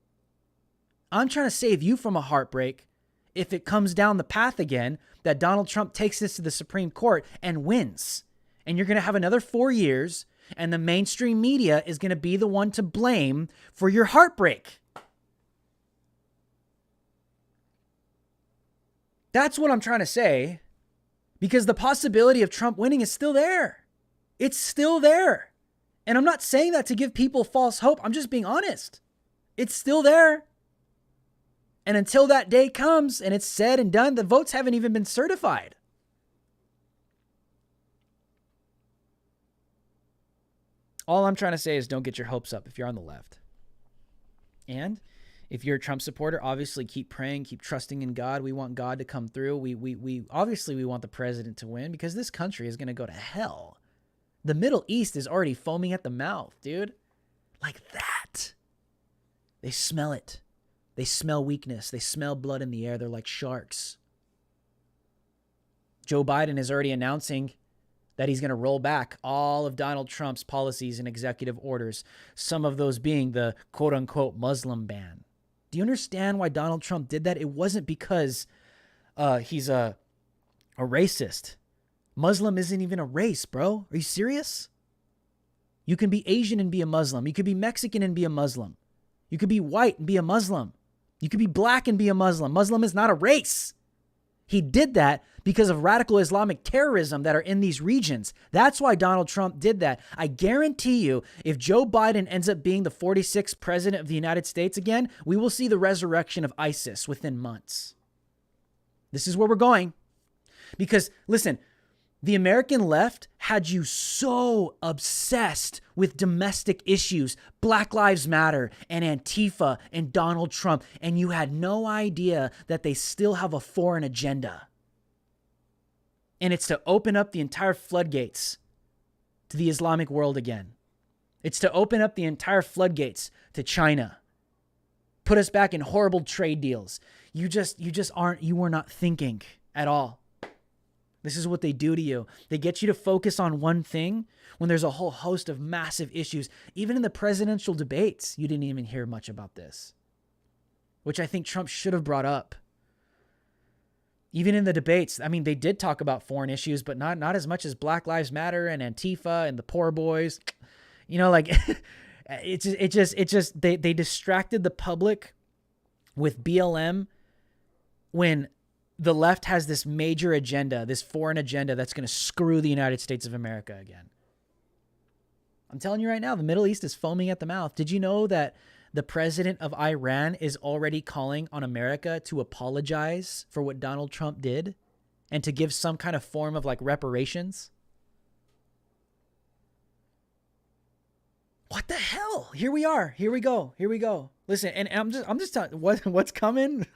I'm trying to save you from a heartbreak if it comes down the path again that Donald Trump takes this to the Supreme Court and wins. And you're going to have another 4 years, and the mainstream media is going to be the one to blame for your heartbreak. That's what I'm trying to say, because the possibility of Trump winning is still there. It's still there. And I'm not saying that to give people false hope. I'm just being honest. It's still there. And until that day comes and it's said and done, the votes haven't even been certified. All I'm trying to say is don't get your hopes up if you're on the left. And if you're a Trump supporter, obviously keep praying, keep trusting in God. We want God to come through. We obviously want the president to win because this country is going to go to hell. The Middle East is already foaming at the mouth, dude. Like that. They smell it. They smell weakness. They smell blood in the air. They're like sharks. Joe Biden is already announcing that he's going to roll back all of Donald Trump's policies and executive orders, some of those being the quote-unquote Muslim ban. Do you understand why Donald Trump did that? It wasn't because he's a racist. Muslim isn't even a race, bro. Are you serious? You can be Asian and be a Muslim. You could be Mexican and be a Muslim. You could be white and be a Muslim. You could be black and be a Muslim. Muslim is not a race. He did that because of radical Islamic terrorism that are in these regions. That's why Donald Trump did that. I guarantee you, if Joe Biden ends up being the 46th president of the United States again, we will see the resurrection of ISIS within months. This is where we're going. Because, listen, the American left had you so obsessed with domestic issues, Black Lives Matter and Antifa and Donald Trump, and you had no idea that they still have a foreign agenda. And it's to open up the entire floodgates to the Islamic world again. It's to open up the entire floodgates to China. Put us back in horrible trade deals. You were not thinking at all. This is what they do to you. They get you to focus on one thing when there's a whole host of massive issues. Even in the presidential debates, you didn't even hear much about this, which I think Trump should have brought up. Even in the debates, I mean, they did talk about foreign issues, but not as much as Black Lives Matter and Antifa and the poor boys. You know, like they distracted the public with BLM when the left has this major agenda, this foreign agenda that's going to screw the United States of America again. I'm telling you right now, the Middle East is foaming at the mouth. Did you know that the president of Iran is already calling on America to apologize for what Donald Trump did and to give some kind of form of like reparations? What the hell? Here we are. Here we go. Listen, and I'm just telling what's coming.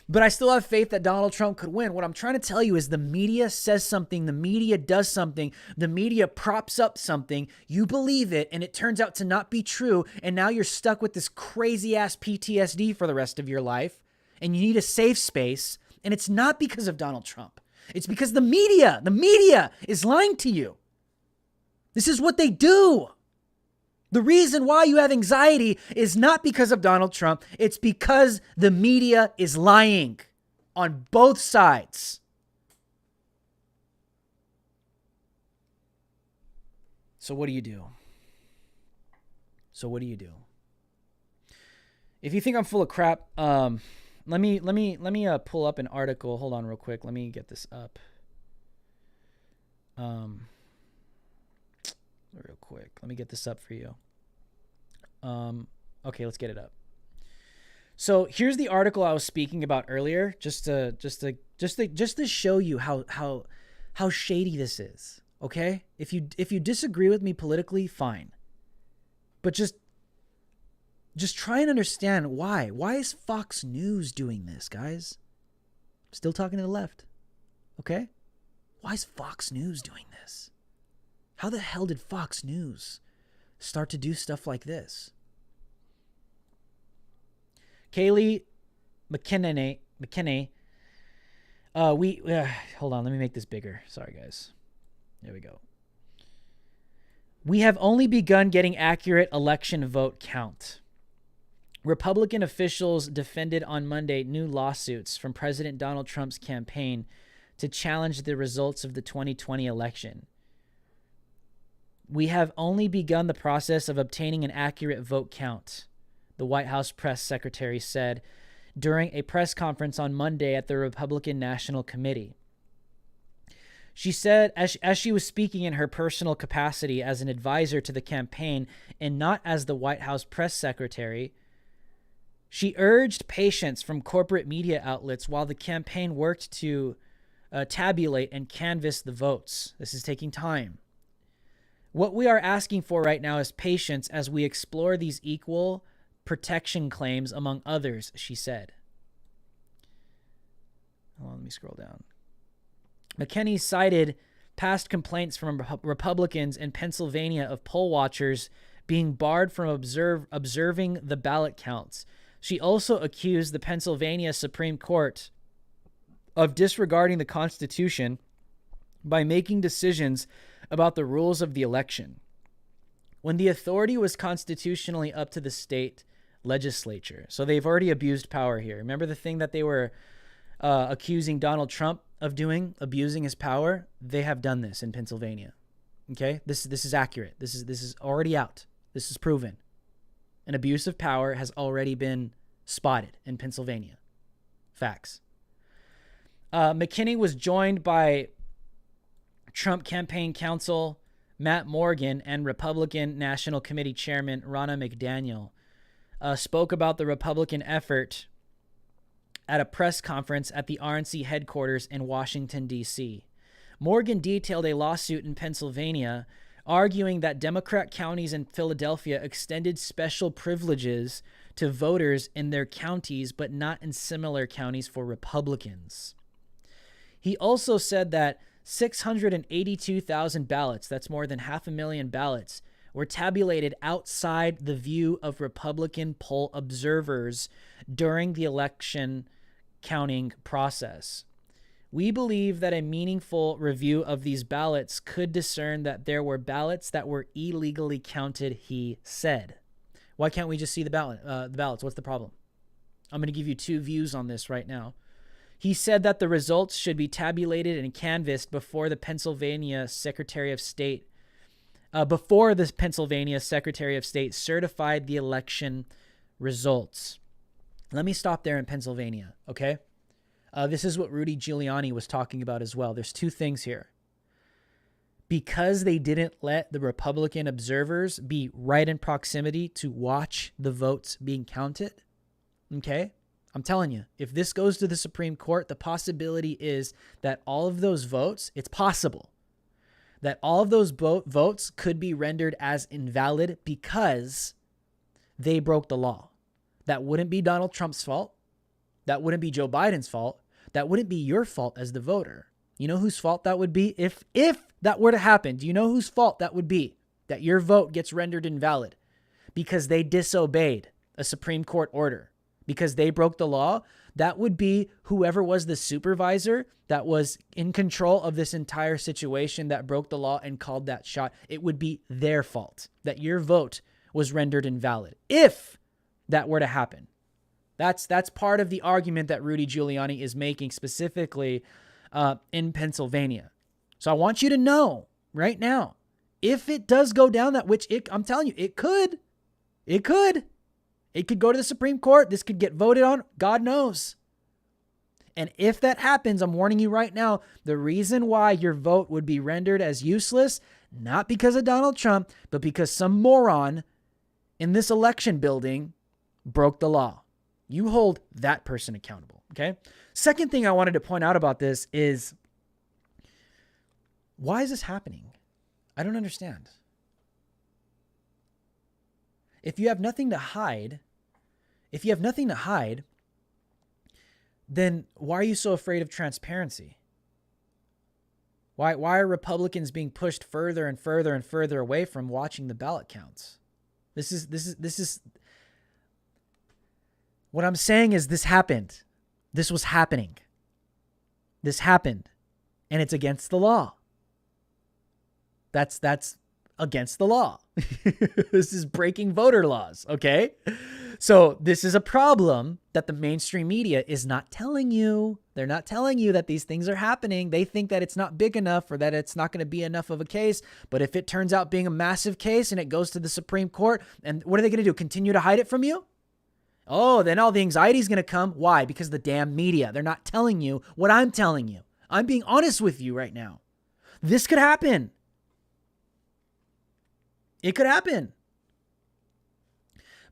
But I still have faith that Donald Trump could win. What I'm trying to tell you is the media says something, the media does something, the media props up something, you believe it, and it turns out to not be true, and now you're stuck with this crazy-ass PTSD for the rest of your life, and you need a safe space, and it's not because of Donald Trump. It's because the media is lying to you. This is what they do. The reason why you have anxiety is not because of Donald Trump. It's because the media is lying on both sides. So what do you do? If you think I'm full of crap, let me pull up an article. Hold on real quick. Let me get this up. Real quick. Let me get this up for you. Okay, let's get it up. So here's the article I was speaking about earlier, just to show you how shady this is. Okay, if you disagree with me politically, fine, but just try and understand why. Why is Fox News doing this, guys? Still talking to the left. Okay, why is Fox News doing this? How the hell did Fox News start to do stuff like this? Kayleigh McKinney. Hold on, let me make this bigger. Sorry, guys. There we go. We have only begun getting accurate election vote count. Republican officials defended on Monday new lawsuits from President Donald Trump's campaign to challenge the results of the 2020 election. We have only begun the process of obtaining an accurate vote count, the White House press secretary said during a press conference on Monday at the Republican National Committee. She said, as she was speaking in her personal capacity as an advisor to the campaign and not as the White House press secretary, she urged patience from corporate media outlets while the campaign worked to tabulate and canvass the votes. This is taking time. What we are asking for right now is patience as we explore these equal protection claims, among others, she said. Hold on, let me scroll down. McKinney cited past complaints from Republicans in Pennsylvania of poll watchers being barred from observing the ballot counts. She also accused the Pennsylvania Supreme Court of disregarding the Constitution by making decisions about the rules of the election, when the authority was constitutionally up to the state legislature. So they've already abused power here. Remember the thing that they were accusing Donald Trump of doing, abusing his power? They have done this in Pennsylvania. Okay, this is accurate. This is already out. This is proven. An abuse of power has already been spotted in Pennsylvania. Facts. McKinney was joined by Trump campaign counsel Matt Morgan and Republican National Committee Chairman Ronna McDaniel. Spoke about the Republican effort at a press conference at the RNC headquarters in Washington, D.C. Morgan detailed a lawsuit in Pennsylvania arguing that Democrat counties in Philadelphia extended special privileges to voters in their counties, but not in similar counties for Republicans. He also said that 682,000 ballots, that's more than 500,000 ballots, were tabulated outside the view of Republican poll observers during the election counting process. We believe that a meaningful review of these ballots could discern that there were ballots that were illegally counted, he said. Why can't we just see the ballots? What's the problem? I'm going to give you two views on this right now. He said that the results should be tabulated and canvassed before the Pennsylvania Secretary of State certified the election results. Let me stop there in Pennsylvania, okay? This is what Rudy Giuliani was talking about as well. There's two things here. Because they didn't let the Republican observers be right in proximity to watch the votes being counted, okay? I'm telling you, if this goes to the Supreme Court, the possibility is that all of those votes, it's possible that all of those votes could be rendered as invalid because they broke the law. That wouldn't be Donald Trump's fault. That wouldn't be Joe Biden's fault. That wouldn't be your fault as the voter. You know whose fault that would be? If that were to happen, do you know whose fault that would be? That your vote gets rendered invalid because they disobeyed a Supreme Court order, because they broke the law. That would be whoever was the supervisor that was in control of this entire situation that broke the law and called that shot. It would be their fault that your vote was rendered invalid if that were to happen. That's part of the argument that Rudy Giuliani is making specifically in Pennsylvania. So I want you to know right now, if it does go down that, which I'm telling you, it could go to the Supreme Court. This could get voted on. God knows. And if that happens, I'm warning you right now, the reason why your vote would be rendered as useless, not because of Donald Trump, but because some moron in this election building broke the law. You hold that person accountable, okay? Second thing I wanted to point out about this is, why is this happening? I don't understand. If you have nothing to hide, then why are you so afraid of transparency? Why are Republicans being pushed further and further and further away from watching the ballot counts? This is what I'm saying is this happened. This was happening. This happened. And it's against the law. That's against the law. This is breaking voter laws, okay? So this is a problem that the mainstream media is not telling you. They're not telling you that these things are happening. They think that it's not big enough or that it's not going to be enough of a case. But if it turns out being a massive case and it goes to the Supreme Court, and what are they going to do? Continue to hide it from you? Oh, then all the anxiety is going to come. Why? Because the damn media. They're not telling you what I'm telling you. I'm being honest with you right now. This could happen. It could happen.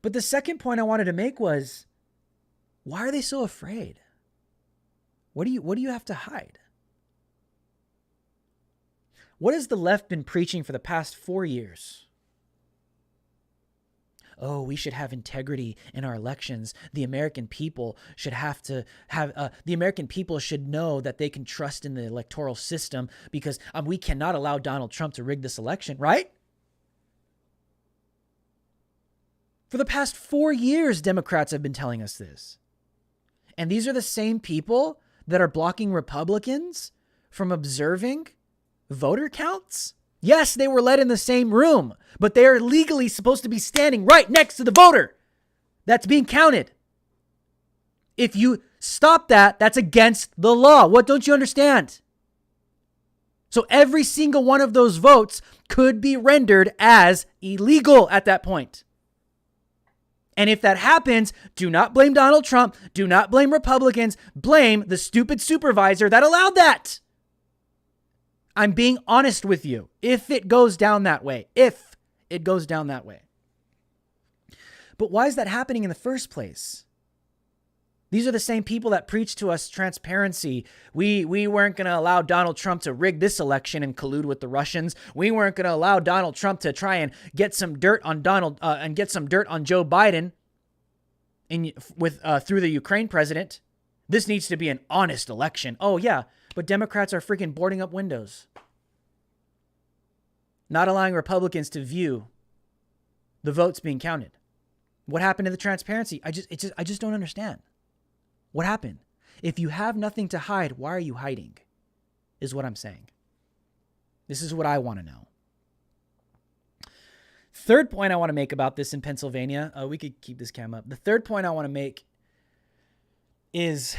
But the second point I wanted to make was, why are they so afraid? What do you have to hide? What has the left been preaching for the past 4 years? Oh, we should have integrity in our elections. The American people should the American people should know that they can trust in the electoral system because we cannot allow Donald Trump to rig this election, right? For the past 4 years, Democrats have been telling us this. And these are the same people that are blocking Republicans from observing voter counts. Yes, they were let in the same room, but they are legally supposed to be standing right next to the voter that's being counted. If you stop that, that's against the law. What don't you understand? So every single one of those votes could be rendered as illegal at that point. And if that happens, do not blame Donald Trump. Do not blame Republicans. Blame the stupid supervisor that allowed that. I'm being honest with you. If it goes down that way. But why is that happening in the first place? These are the same people that preach to us transparency. We weren't going to allow Donald Trump to rig this election and collude with the Russians. We weren't going to allow Donald Trump to try and get some dirt on Joe Biden through the Ukraine president. This needs to be an honest election. Oh yeah, but Democrats are freaking boarding up windows, not allowing Republicans to view the votes being counted. What happened to the transparency? I just don't understand. What happened? If you have nothing to hide, why are you hiding? Is what I'm saying. This is what I want to know. Third point I want to make about this in Pennsylvania. We could keep this cam up. The third point I want to make is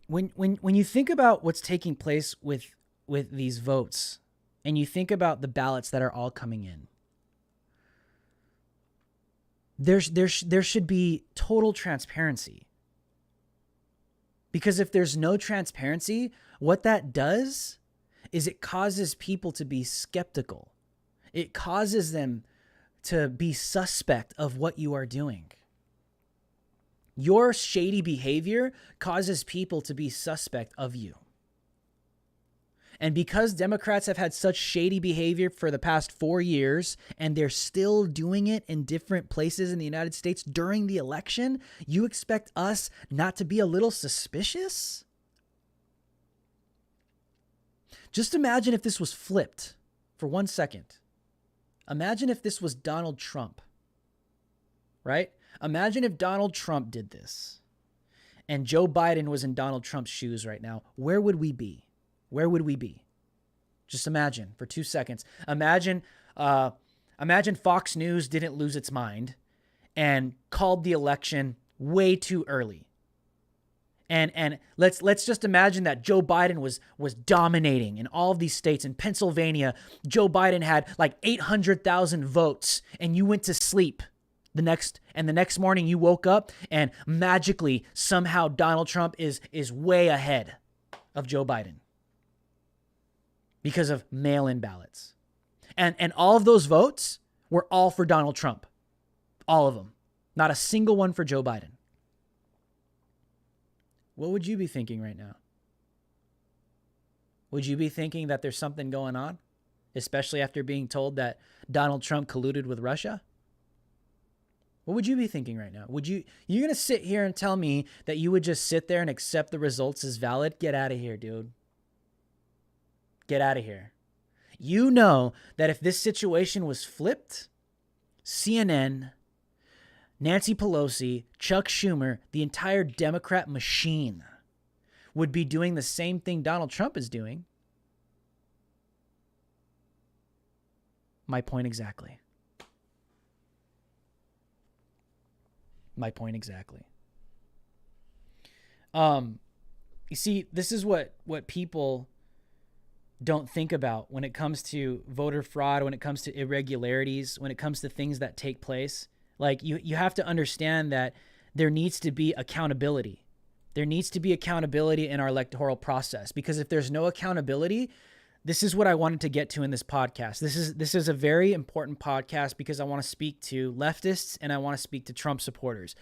when you think about what's taking place with these votes, and you think about the ballots that are all coming in, there should be total transparency. Because if there's no transparency, what that does is it causes people to be skeptical. It causes them to be suspect of what you are doing. Your shady behavior causes people to be suspect of you. And because Democrats have had such shady behavior for the past 4 years, and they're still doing it in different places in the United States during the election, you expect us not to be a little suspicious? Just imagine if this was flipped for 1 second. Imagine if this was Donald Trump, right? Imagine if Donald Trump did this and Joe Biden was in Donald Trump's shoes right now. Where would we be? Where would we be? Just imagine for 2 seconds. Imagine Fox News didn't lose its mind and called the election way too early. And let's just imagine that Joe Biden was dominating in all of these states. In Pennsylvania, Joe Biden had like 800,000 votes, and you went to sleep the next morning you woke up and magically somehow Donald Trump is way ahead of Joe Biden because of mail-in ballots. And all of those votes were all for Donald Trump. All of them. Not a single one for Joe Biden. What would you be thinking right now? Would you be thinking that there's something going on? Especially after being told that Donald Trump colluded with Russia? What would you be thinking right now? You're going to sit here and tell me that you would just sit there and accept the results as valid? Get out of here, dude. Get out of here. You know that if this situation was flipped, CNN, Nancy Pelosi, Chuck Schumer, the entire Democrat machine would be doing the same thing Donald Trump is doing. My point exactly. My point exactly. You see, this is what people don't think about when it comes to voter fraud, when it comes to irregularities, when it comes to things that take place. Like you have to understand that there needs to be accountability. There needs to be accountability in our electoral process, because if there's no accountability, this is what I wanted to get to in this podcast. This is a very important podcast because I want to speak to leftists and I want to speak to Trump supporters.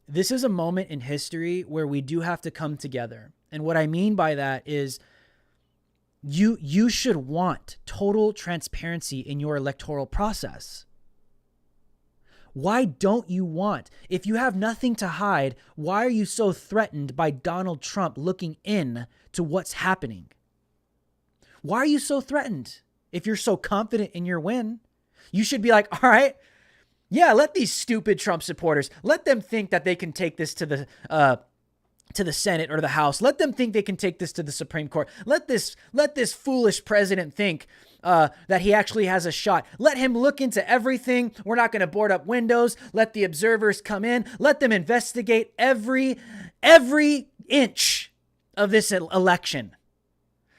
This is a moment in history where we do have to come together. And what I mean by that is you should want total transparency in your electoral process. Why don't you want? If you have nothing to hide, why are you so threatened by Donald Trump looking in to what's happening? Why are you so threatened? If you're so confident in your win, you should be like, all right, yeah, let these stupid Trump supporters, let them think that they can take this to the Senate or the House. Let them think they can take this to the Supreme Court. Let this foolish president think that he actually has a shot. Let him look into everything. We're not going to board up windows. Let the observers come in. Let them investigate every inch of this election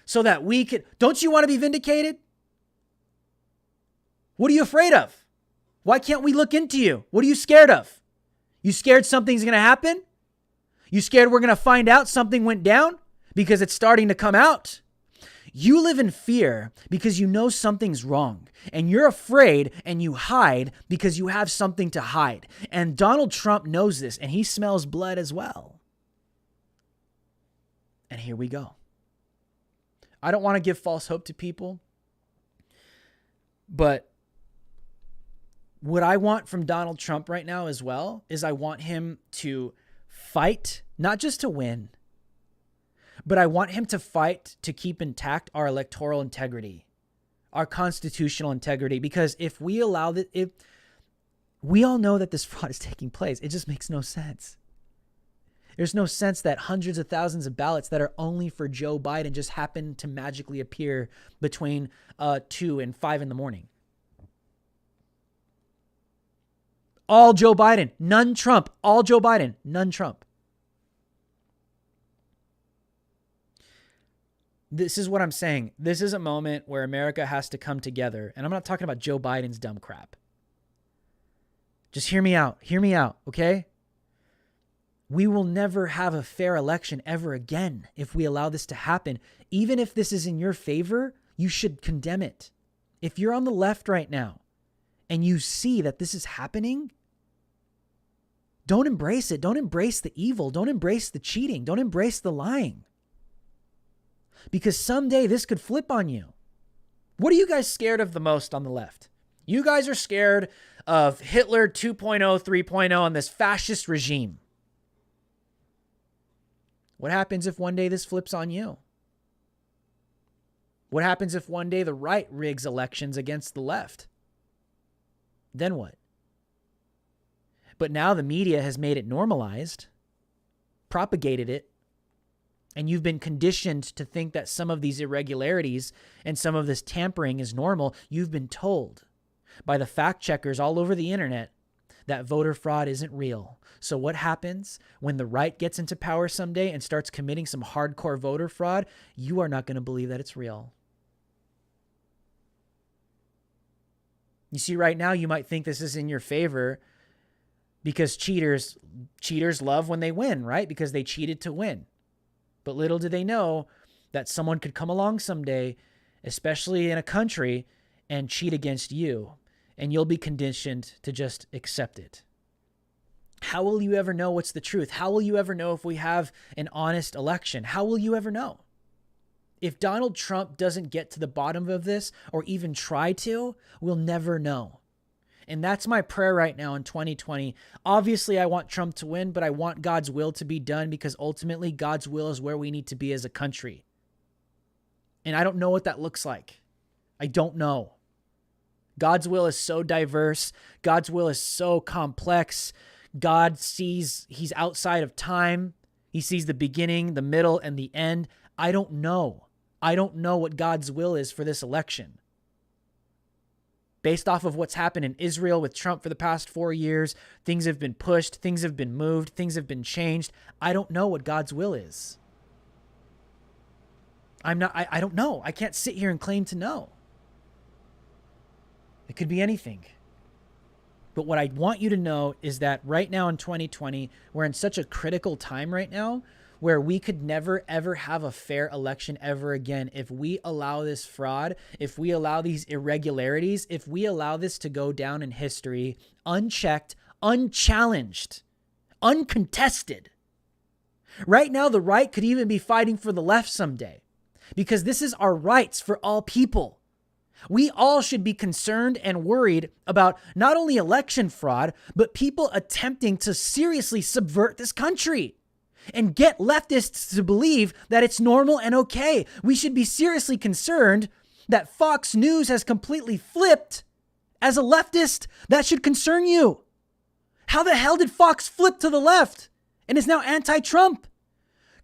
so that we could. Don't you want to be vindicated? What are you afraid of? Why can't we look into you? What are you scared of? You scared something's going to happen? You scared we're going to find out something went down? Because it's starting to come out. You live in fear because you know something's wrong, and you're afraid and you hide because you have something to hide. And Donald Trump knows this, and he smells blood as well. And here we go. I don't want to give false hope to people, but what I want from Donald Trump right now as well is I want him to fight, not just to win, but I want him to fight to keep intact our electoral integrity, our constitutional integrity, because if we allow that, if we all know that this fraud is taking place, it just makes no sense. There's no sense that hundreds of thousands of ballots that are only for Joe Biden just happen to magically appear between 2 and 5 in the morning. All Joe Biden, none Trump. All Joe Biden, none Trump. This is what I'm saying. This is a moment where America has to come together. And I'm not talking about Joe Biden's dumb crap. Just hear me out. Hear me out, okay? We will never have a fair election ever again if we allow this to happen. Even if this is in your favor, you should condemn it. If you're on the left right now and you see that this is happening, don't embrace it. Don't embrace the evil. Don't embrace the cheating. Don't embrace the lying. Because someday this could flip on you. What are you guys scared of the most on the left? You guys are scared of Hitler 2.0, 3.0 and this fascist regime. What happens if one day this flips on you? What happens if one day the right rigs elections against the left? Then what? But now the media has made it normalized, propagated it, and you've been conditioned to think that some of these irregularities and some of this tampering is normal. You've been told by the fact checkers all over the internet that voter fraud isn't real. So what happens when the right gets into power someday and starts committing some hardcore voter fraud? You are not going to believe that it's real. You see, right now you might think this is in your favor because cheaters love when they win, right? Because they cheated to win. But little do they know that someone could come along someday, especially in a country, and cheat against you. And you'll be conditioned to just accept it. How will you ever know what's the truth? How will you ever know if we have an honest election? How will you ever know? If Donald Trump doesn't get to the bottom of this or even try to, we'll never know. And that's my prayer right now in 2020. Obviously, I want Trump to win, but I want God's will to be done because ultimately God's will is where we need to be as a country. And I don't know what that looks like. I don't know. God's will is so diverse. God's will is so complex. God sees, he's outside of time. He sees the beginning, the middle, and the end. I don't know. I don't know what God's will is for this election. Based off of what's happened in Israel with Trump for the past 4 years, things have been pushed, things have been moved, things have been changed. I don't know what God's will is. I don't know. I can't sit here and claim to know. It could be anything. But what I want you to know is that right now in 2020, we're in such a critical time right now where we could never, ever have a fair election ever again if we allow this fraud, if we allow these irregularities, if we allow this to go down in history unchecked, unchallenged, uncontested. Right now, the right could even be fighting for the left someday because this is our rights for all people. We all should be concerned and worried about not only election fraud, but people attempting to seriously subvert this country and get leftists to believe that it's normal and okay. We should be seriously concerned that Fox News has completely flipped. As a leftist, that should concern you. How the hell did Fox flip to the left and is now anti-Trump,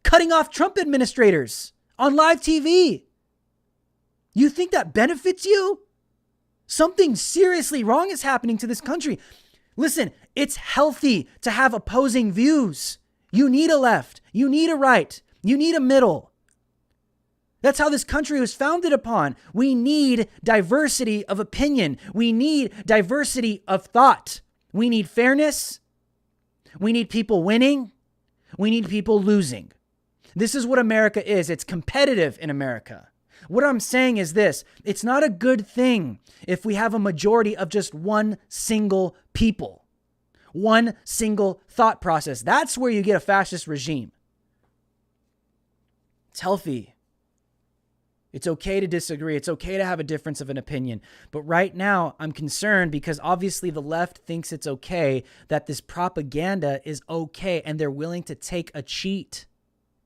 cutting off Trump administrators on live TV? You think that benefits you? Something seriously wrong is happening to this country. Listen, it's healthy to have opposing views. You need a left. You need a right. You need a middle. That's how this country was founded upon. We need diversity of opinion. We need diversity of thought. We need fairness. We need people winning. We need people losing. This is what America is. It's competitive in America. What I'm saying is this: it's not a good thing if we have a majority of just one single people, one single thought process. That's where you get a fascist regime. It's healthy. It's okay to disagree. It's okay to have a difference of an opinion. But right now, I'm concerned because obviously the left thinks it's okay, that this propaganda is okay, and they're willing to take a cheat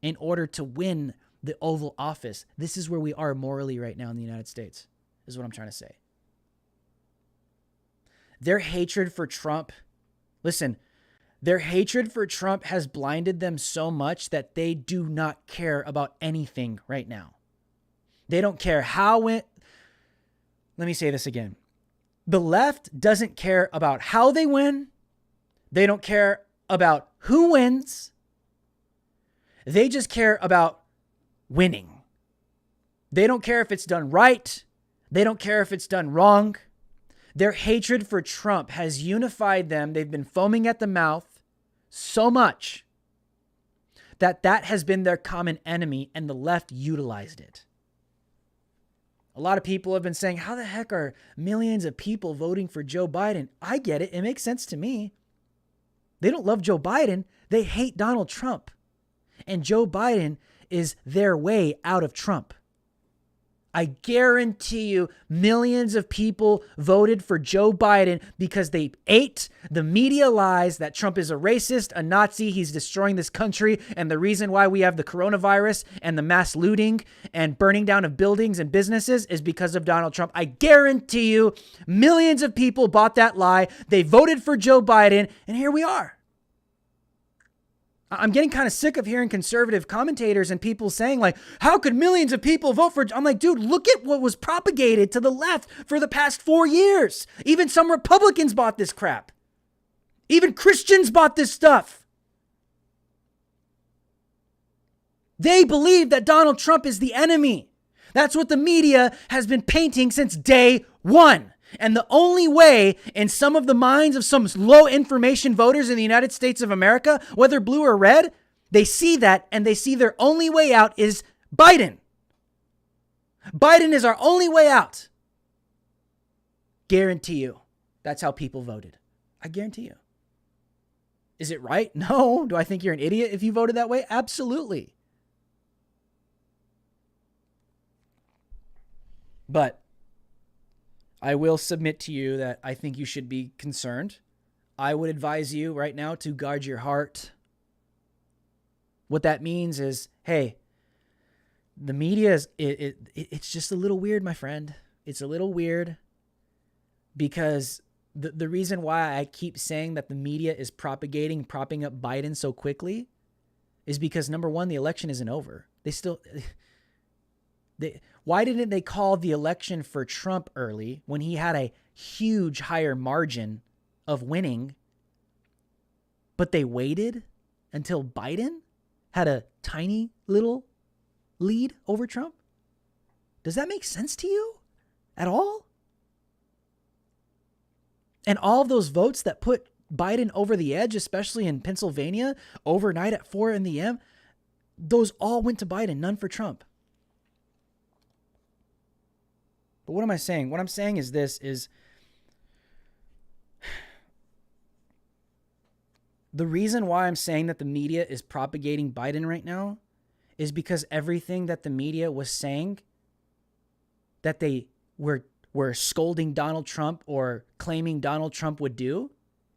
in order to win the Oval Office. This is where we are morally right now in the United States, is what I'm trying to say. Their hatred for Trump, listen, their hatred for Trump has blinded them so much that they do not care about anything right now. They don't care how it. Let me say this again. The left doesn't care about how they win. They don't care about who wins. They just care about winning. They don't care if it's done right. They don't care if it's done wrong. Their hatred for Trump has unified them. They've been foaming at the mouth so much that has been their common enemy, and the left utilized it. A lot of people have been saying, how the heck are millions of people voting for Joe Biden? I get it. It makes sense to me. They don't love Joe Biden. They hate Donald Trump. And Joe Biden is their way out of Trump. I guarantee you millions of people voted for Joe Biden because they ate the media lies that Trump is a racist, a Nazi, he's destroying this country, and the reason why we have the coronavirus and the mass looting and burning down of buildings and businesses is because of Donald Trump. I guarantee you millions of people bought that lie. They voted for Joe Biden, and here we are. I'm getting kind of sick of hearing conservative commentators and people saying like, how could millions of people vote for? I'm like, dude, look at what was propagated to the left for the past 4 years. Even some Republicans bought this crap. Even Christians bought this stuff. They believe that Donald Trump is the enemy. That's what the media has been painting since day one. And the only way in some of the minds of some low information voters in the United States of America, whether blue or red, they see that and they see their only way out is Biden. Biden is our only way out. Guarantee you. That's how people voted. I guarantee you. Is it right? No. Do I think you're an idiot if you voted that way? Absolutely. But I will submit to you that I think you should be concerned. I would advise you right now to guard your heart. What that means is, hey, the media is, it's just a little weird, my friend. It's a little weird because the reason why I keep saying that the media is propping up Biden so quickly is because, number one, the election isn't over. Why didn't they call the election for Trump early when he had a huge higher margin of winning, but they waited until Biden had a tiny little lead over Trump? Does that make sense to you at all? And all of those votes that put Biden over the edge, especially in Pennsylvania, overnight at 4 a.m., those all went to Biden, none for Trump. But what am I saying? What I'm saying is this, is the reason why I'm saying that the media is propagating Biden right now is because everything that the media was saying that they were scolding Donald Trump or claiming Donald Trump would do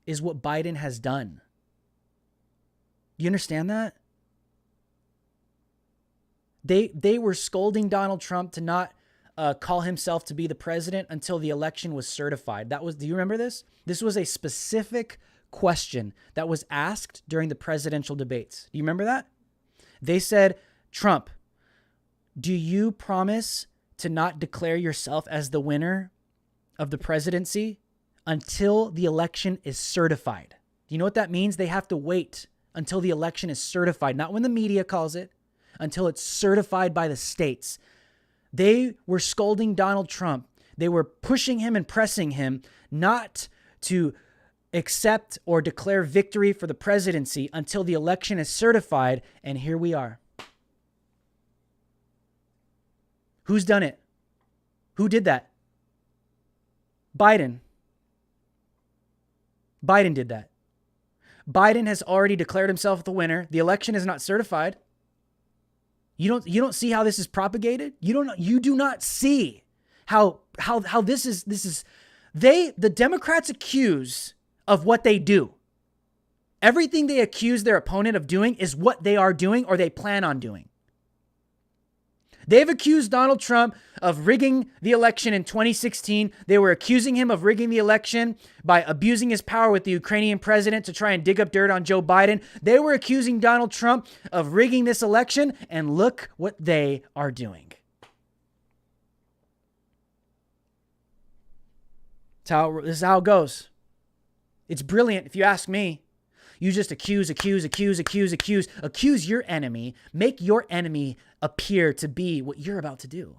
is what Biden has done. You understand that? They were scolding Donald Trump to not call himself to be the president until the election was certified. Do you remember this? This was a specific question that was asked during the presidential debates. Do you remember that? They said, Trump, do you promise to not declare yourself as the winner of the presidency until the election is certified? Do you know what that means? They have to wait until the election is certified, not when the media calls it, until it's certified by the states. They were scolding Donald Trump. They were pushing him and pressing him not to accept or declare victory for the presidency until the election is certified. And here we are. Who's done it? Who did that? Biden. Biden did that. Biden has already declared himself the winner. The election is not certified. You don't see how this is propagated? You do not see how this is the Democrats accuse of what they do. Everything they accuse their opponent of doing is what they are doing or they plan on doing. They've accused Donald Trump of rigging the election in 2016. They were accusing him of rigging the election by abusing his power with the Ukrainian president to try and dig up dirt on Joe Biden. They were accusing Donald Trump of rigging this election, and look what they are doing. This is how it goes. It's brilliant if you ask me. You just accuse your enemy, make your enemy appear to be what you're about to do.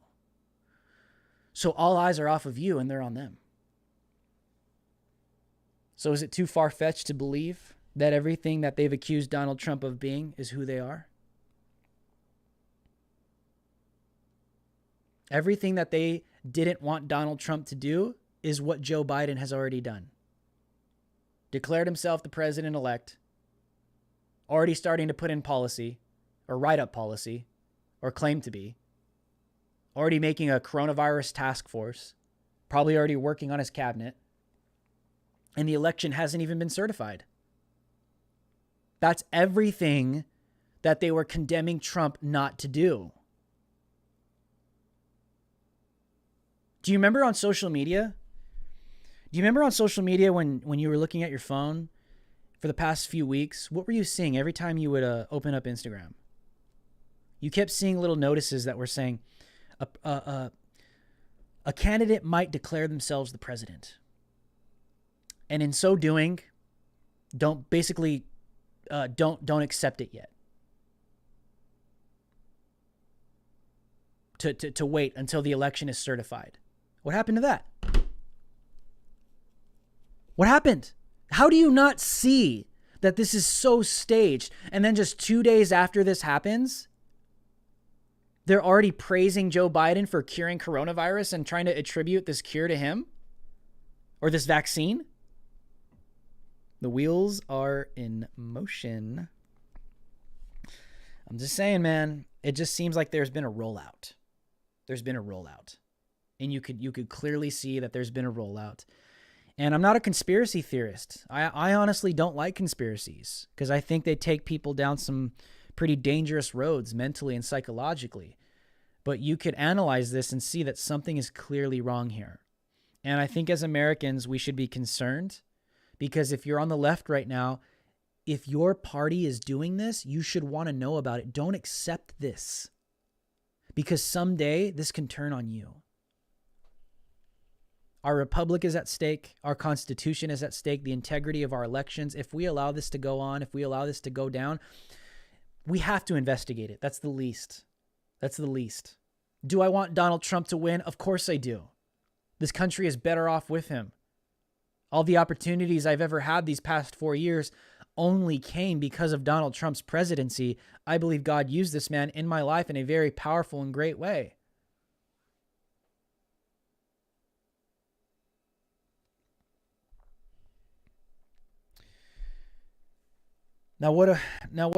So all eyes are off of you and they're on them. So is it too far-fetched to believe that everything that they've accused Donald Trump of being is who they are? Everything that they didn't want Donald Trump to do is what Joe Biden has already done. Declared himself the president-elect, already starting to put in policy, or write up policy, or claim to be, already making a coronavirus task force, probably already working on his cabinet, and the election hasn't even been certified. That's everything that they were condemning Trump not to do. Do you remember on social media? When you were looking at your phone for the past few weeks? What were you seeing every time you would open up Instagram? You kept seeing little notices that were saying a candidate might declare themselves the president. And in so doing, don't accept it yet. To wait until the election is certified. What happened to that? What happened? How do you not see that this is so staged? And then just 2 days after this happens, they're already praising Joe Biden for curing coronavirus and trying to attribute this cure to him or this vaccine. The wheels are in motion. I'm just saying, man, it just seems like there's been a rollout. And you could clearly see that there's been a rollout. And I'm not a conspiracy theorist. I honestly don't like conspiracies because I think they take people down some pretty dangerous roads mentally and psychologically. But you could analyze this and see that something is clearly wrong here. And I think as Americans, we should be concerned because if you're on the left right now, if your party is doing this, you should want to know about it. Don't accept this because someday this can turn on you. Our republic is at stake. Our Constitution is at stake. The integrity of our elections. If we allow this to go on, if we allow this to go down, we have to investigate it. That's the least. Do I want Donald Trump to win? Of course I do. This country is better off with him. All the opportunities I've ever had these past 4 years only came because of Donald Trump's presidency. I believe God used this man in my life in a very powerful and great way. Now what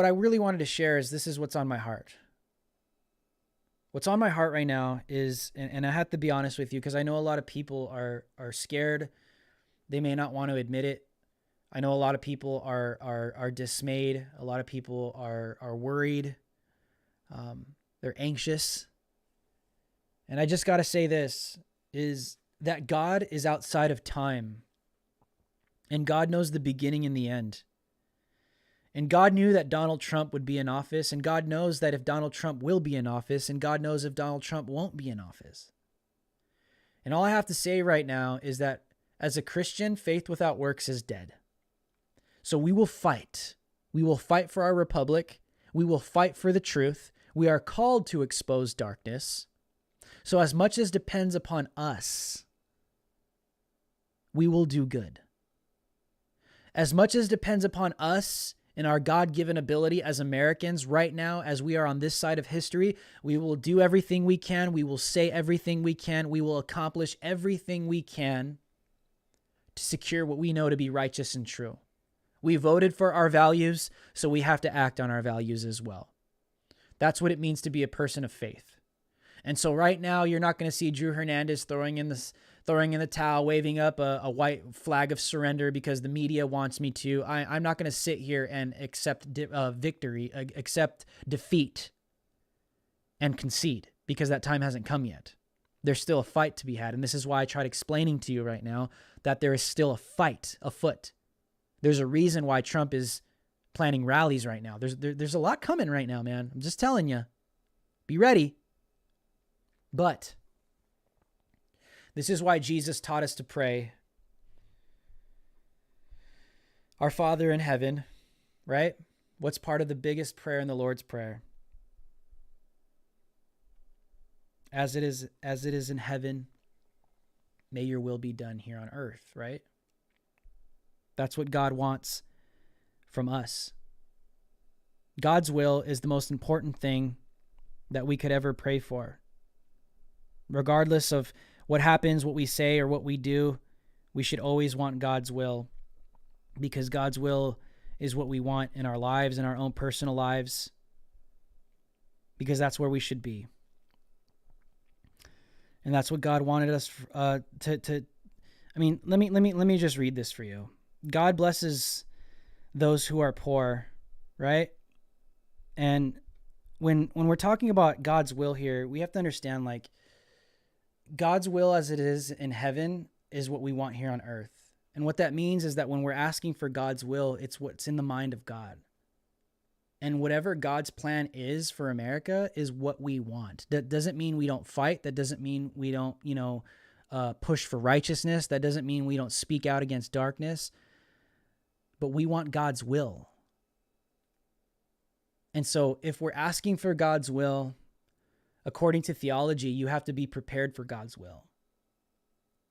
I really wanted to share is this is what's on my heart. What's on my heart right now is, and I have to be honest with you because I know a lot of people are scared. They may not want to admit it. I know a lot of people are dismayed. A lot of people are worried. They're anxious. And I just got to say this, is that God is outside of time. And God knows the beginning and the end. And God knew that Donald Trump would be in office, and God knows that if Donald Trump will be in office, and God knows if Donald Trump won't be in office. And all I have to say right now is that as a Christian, faith without works is dead. So we will fight. We will fight for our republic. We will fight for the truth. We are called to expose darkness. So as much as depends upon us, we will do good. As much as depends upon us and our God-given ability as Americans right now, as we are on this side of history, we will do everything we can. We will say everything we can. We will accomplish everything we can to secure what we know to be righteous and true. We voted for our values, so we have to act on our values as well. That's what it means to be a person of faith. And so right now, you're not going to see Drew Hernandez throwing in the towel, waving up a white flag of surrender because the media wants me to. I'm not going to sit here and accept accept defeat and concede because that time hasn't come yet. There's still a fight to be had. And this is why I tried explaining to you right now that there is still a fight afoot. There's a reason why Trump is planning rallies right now. There's a lot coming right now, man. I'm just telling you. Be ready. But this is why Jesus taught us to pray, Our Father in heaven, right? What's part of the biggest prayer in the Lord's Prayer? As it is in heaven, may your will be done here on earth, right? That's what God wants from us. God's will is the most important thing that we could ever pray for. Regardless of what happens, what we say, or what we do, we should always want God's will, because God's will is what we want in our lives, in our own personal lives, because that's where we should be. And that's what God wanted us to. I mean, let me just read this for you. God blesses those who are poor, right? And when we're talking about God's will here, we have to understand, like, God's will as it is in heaven is what we want here on earth. And what that means is that when we're asking for God's will, it's what's in the mind of God. And whatever God's plan is for America is what we want. That doesn't mean we don't fight. That doesn't mean we don't, push for righteousness. That doesn't mean we don't speak out against darkness. But we want God's will. And so if we're asking for God's will, according to theology, you have to be prepared for God's will.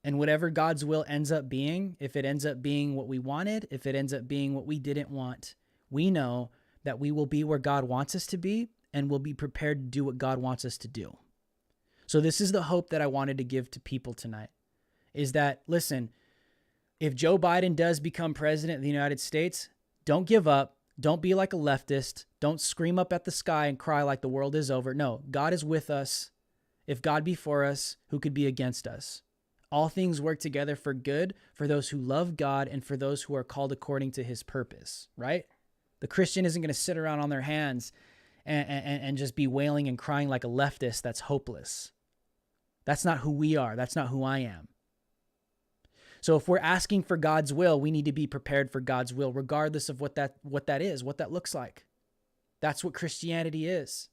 And whatever God's will ends up being, if it ends up being what we wanted, if it ends up being what we didn't want, we know that we will be where God wants us to be, and we'll be prepared to do what God wants us to do. So this is the hope that I wanted to give to people tonight, is that, listen, if Joe Biden does become president of the United States, don't give up. Don't be like a leftist. Don't scream up at the sky and cry like the world is over. No, God is with us. If God be for us, who could be against us? All things work together for good for those who love God and for those who are called according to his purpose, right? The Christian isn't going to sit around on their hands and just be wailing and crying like a leftist that's hopeless. That's not who we are. That's not who I am. So if we're asking for God's will, we need to be prepared for God's will, regardless of what that is, what that looks like. That's what Christianity is.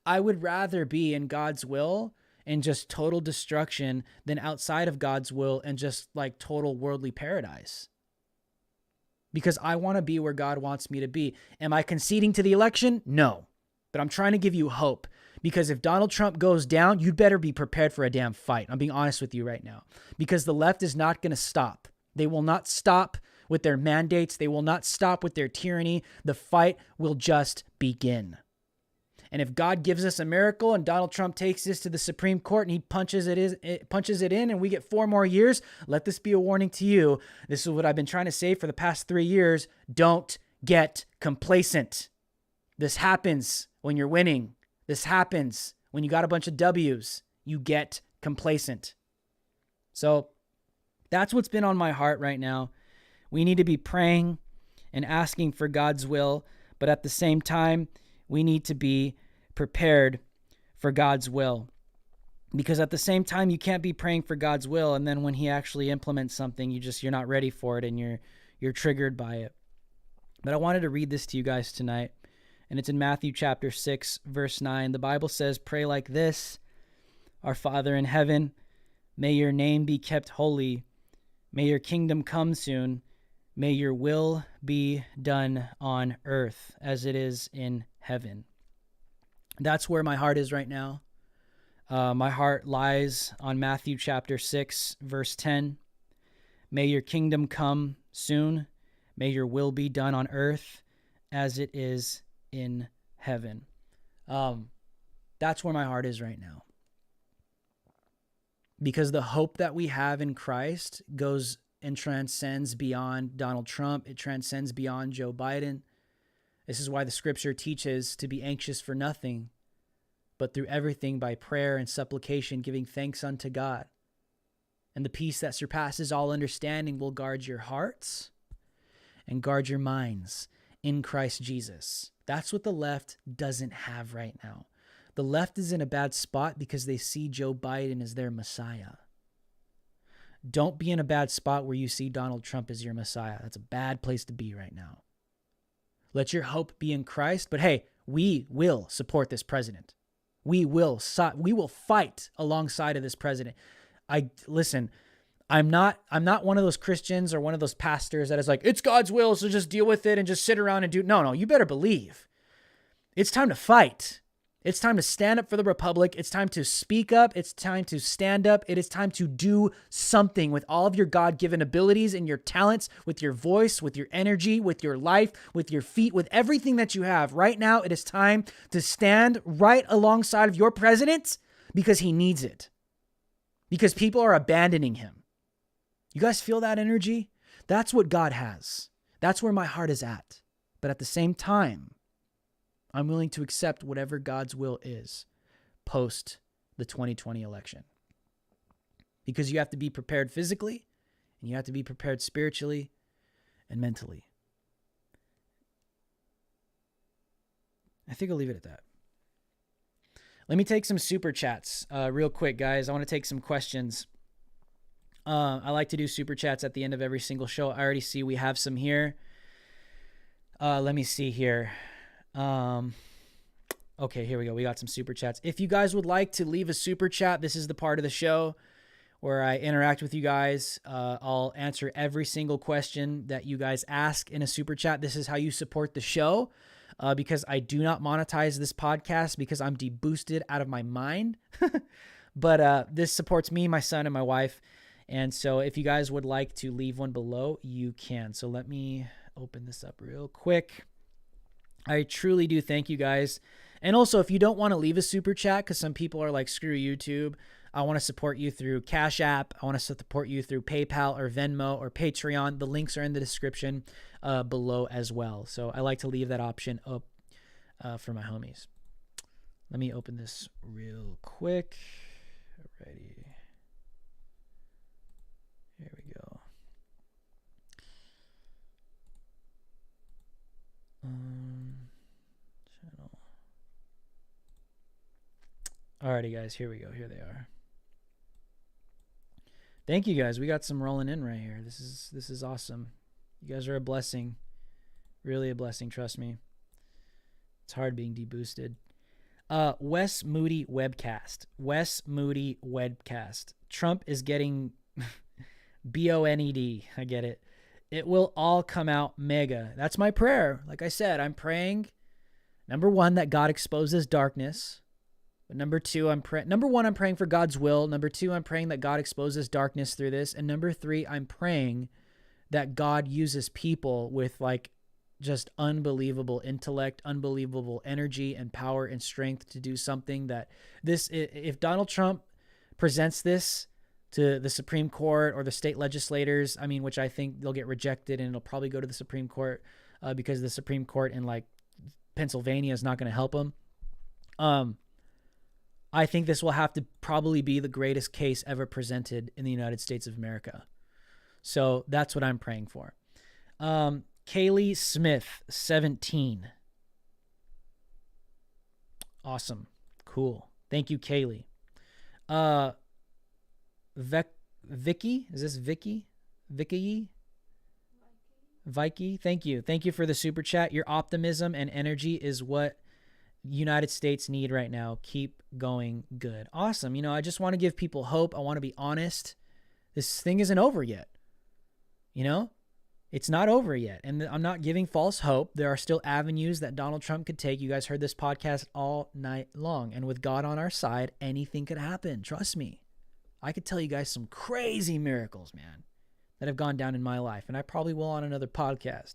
I would rather be in God's will and just total destruction than outside of God's will and just like total worldly paradise. Because I want to be where God wants me to be. Am I conceding to the election? No. But I'm trying to give you hope. Because if Donald Trump goes down, you'd better be prepared for a damn fight. I'm being honest with you right now. Because the left is not going to stop. They will not stop with their mandates. They will not stop with their tyranny. The fight will just begin. And if God gives us a miracle and Donald Trump takes this to the Supreme Court and he punches it in and we get 4 more years, let this be a warning to you. This is what I've been trying to say for the past 3 years. Don't get complacent. This happens when you're winning. This happens when you got a bunch of W's. You get complacent. So that's what's been on my heart right now. We need to be praying and asking for God's will, but at the same time, we need to be prepared for God's will. Because at the same time, you can't be praying for God's will, and then when he actually implements something, you're not ready for it, and you're triggered by it. But I wanted to read this to you guys tonight. And it's in Matthew chapter 6, verse 9. The Bible says, "Pray like this: Our Father in heaven, may your name be kept holy. May your kingdom come soon. May your will be done on earth as it is in heaven." That's where my heart is right now. My heart lies on Matthew chapter 6, verse 10. May your kingdom come soon. May your will be done on earth as it is in heaven. That's where my heart is right now. Because the hope that we have in Christ goes and transcends beyond Donald Trump. It transcends beyond Joe Biden. This is why the scripture teaches to be anxious for nothing, but through everything by prayer and supplication, giving thanks unto God. And the peace that surpasses all understanding will guard your hearts and guard your minds in Christ Jesus. That's what the left doesn't have right now. The left is in a bad spot because they see Joe Biden as their Messiah. Don't be in a bad spot where you see Donald Trump as your Messiah. That's a bad place to be right now. Let your hope be in Christ. But hey, we will support this president. We will fight alongside of this president. Listen, I'm not one of those Christians or one of those pastors that is like, it's God's will, so just deal with it and just sit around and do. No, you better believe. It's time to fight. It's time to stand up for the republic. It's time to speak up. It's time to stand up. It is time to do something with all of your God-given abilities and your talents, with your voice, with your energy, with your life, with your feet, with everything that you have. Right now, it is time to stand right alongside of your president because he needs it. Because people are abandoning him. You guys feel that energy? That's what God has. That's where my heart is at. But at the same time, I'm willing to accept whatever God's will is post the 2020 election. Because you have to be prepared physically, and you have to be prepared spiritually and mentally. I think I'll leave it at that. Let me take some super chats real quick, guys. I want to take some questions. I like to do super chats at the end of every single show. I already see we have some here. Let me see here. Okay, here we go. We got some super chats. If you guys would like to leave a super chat, this is the part of the show where I interact with you guys. I'll answer every single question that you guys ask in a super chat. This is how you support the show. Because I do not monetize this podcast because I'm deboosted out of my mind. But this supports me, my son, and my wife. And so if you guys would like to leave one below, you can. So let me open this up real quick. I truly do thank you guys. And also, if you don't want to leave a super chat, because some people are like, screw YouTube, I want to support you through Cash App. I want to support you through PayPal or Venmo or Patreon. The links are in the description below as well. So I like to leave that option up for my homies. Let me open this real quick. Alrighty. Here we go. Channel. Alrighty, guys. Here we go. Here they are. Thank you, guys. We got some rolling in right here. This is awesome. You guys are a blessing. Really a blessing. Trust me. It's hard being deboosted. Wes Moody webcast. Wes Moody webcast. Trump is getting BONED. I get it. It will all come out mega. That's my prayer. Like I said, I'm praying, number one, that God exposes darkness. But number two, number one, I'm praying for God's will. Number two, I'm praying that God exposes darkness through this. And number three, I'm praying that God uses people with like just unbelievable intellect, unbelievable energy and power and strength to do something that if Donald Trump presents this to the Supreme Court or the state legislators, I mean, which I think they'll get rejected and it'll probably go to the Supreme Court because the Supreme Court in like Pennsylvania is not going to help them. I think this will have to probably be the greatest case ever presented in the United States of America. So that's what I'm praying for. Kaylee Smith, 17. Awesome. Cool. Thank you, Kaylee. Vicky? Is this Vicky? Vicky? Thank you. Thank you for the super chat. Your optimism and energy is what United States need right now. Keep going good. Awesome. You know, I just want to give people hope. I want to be honest. This thing isn't over yet. You know, It's not over yet. And I'm not giving false hope. There are still avenues that Donald Trump could take. You guys heard this podcast all night long. And with God on our side, anything could happen. Trust me. I could tell you guys some crazy miracles, man, that have gone down in my life. And I probably will on another podcast.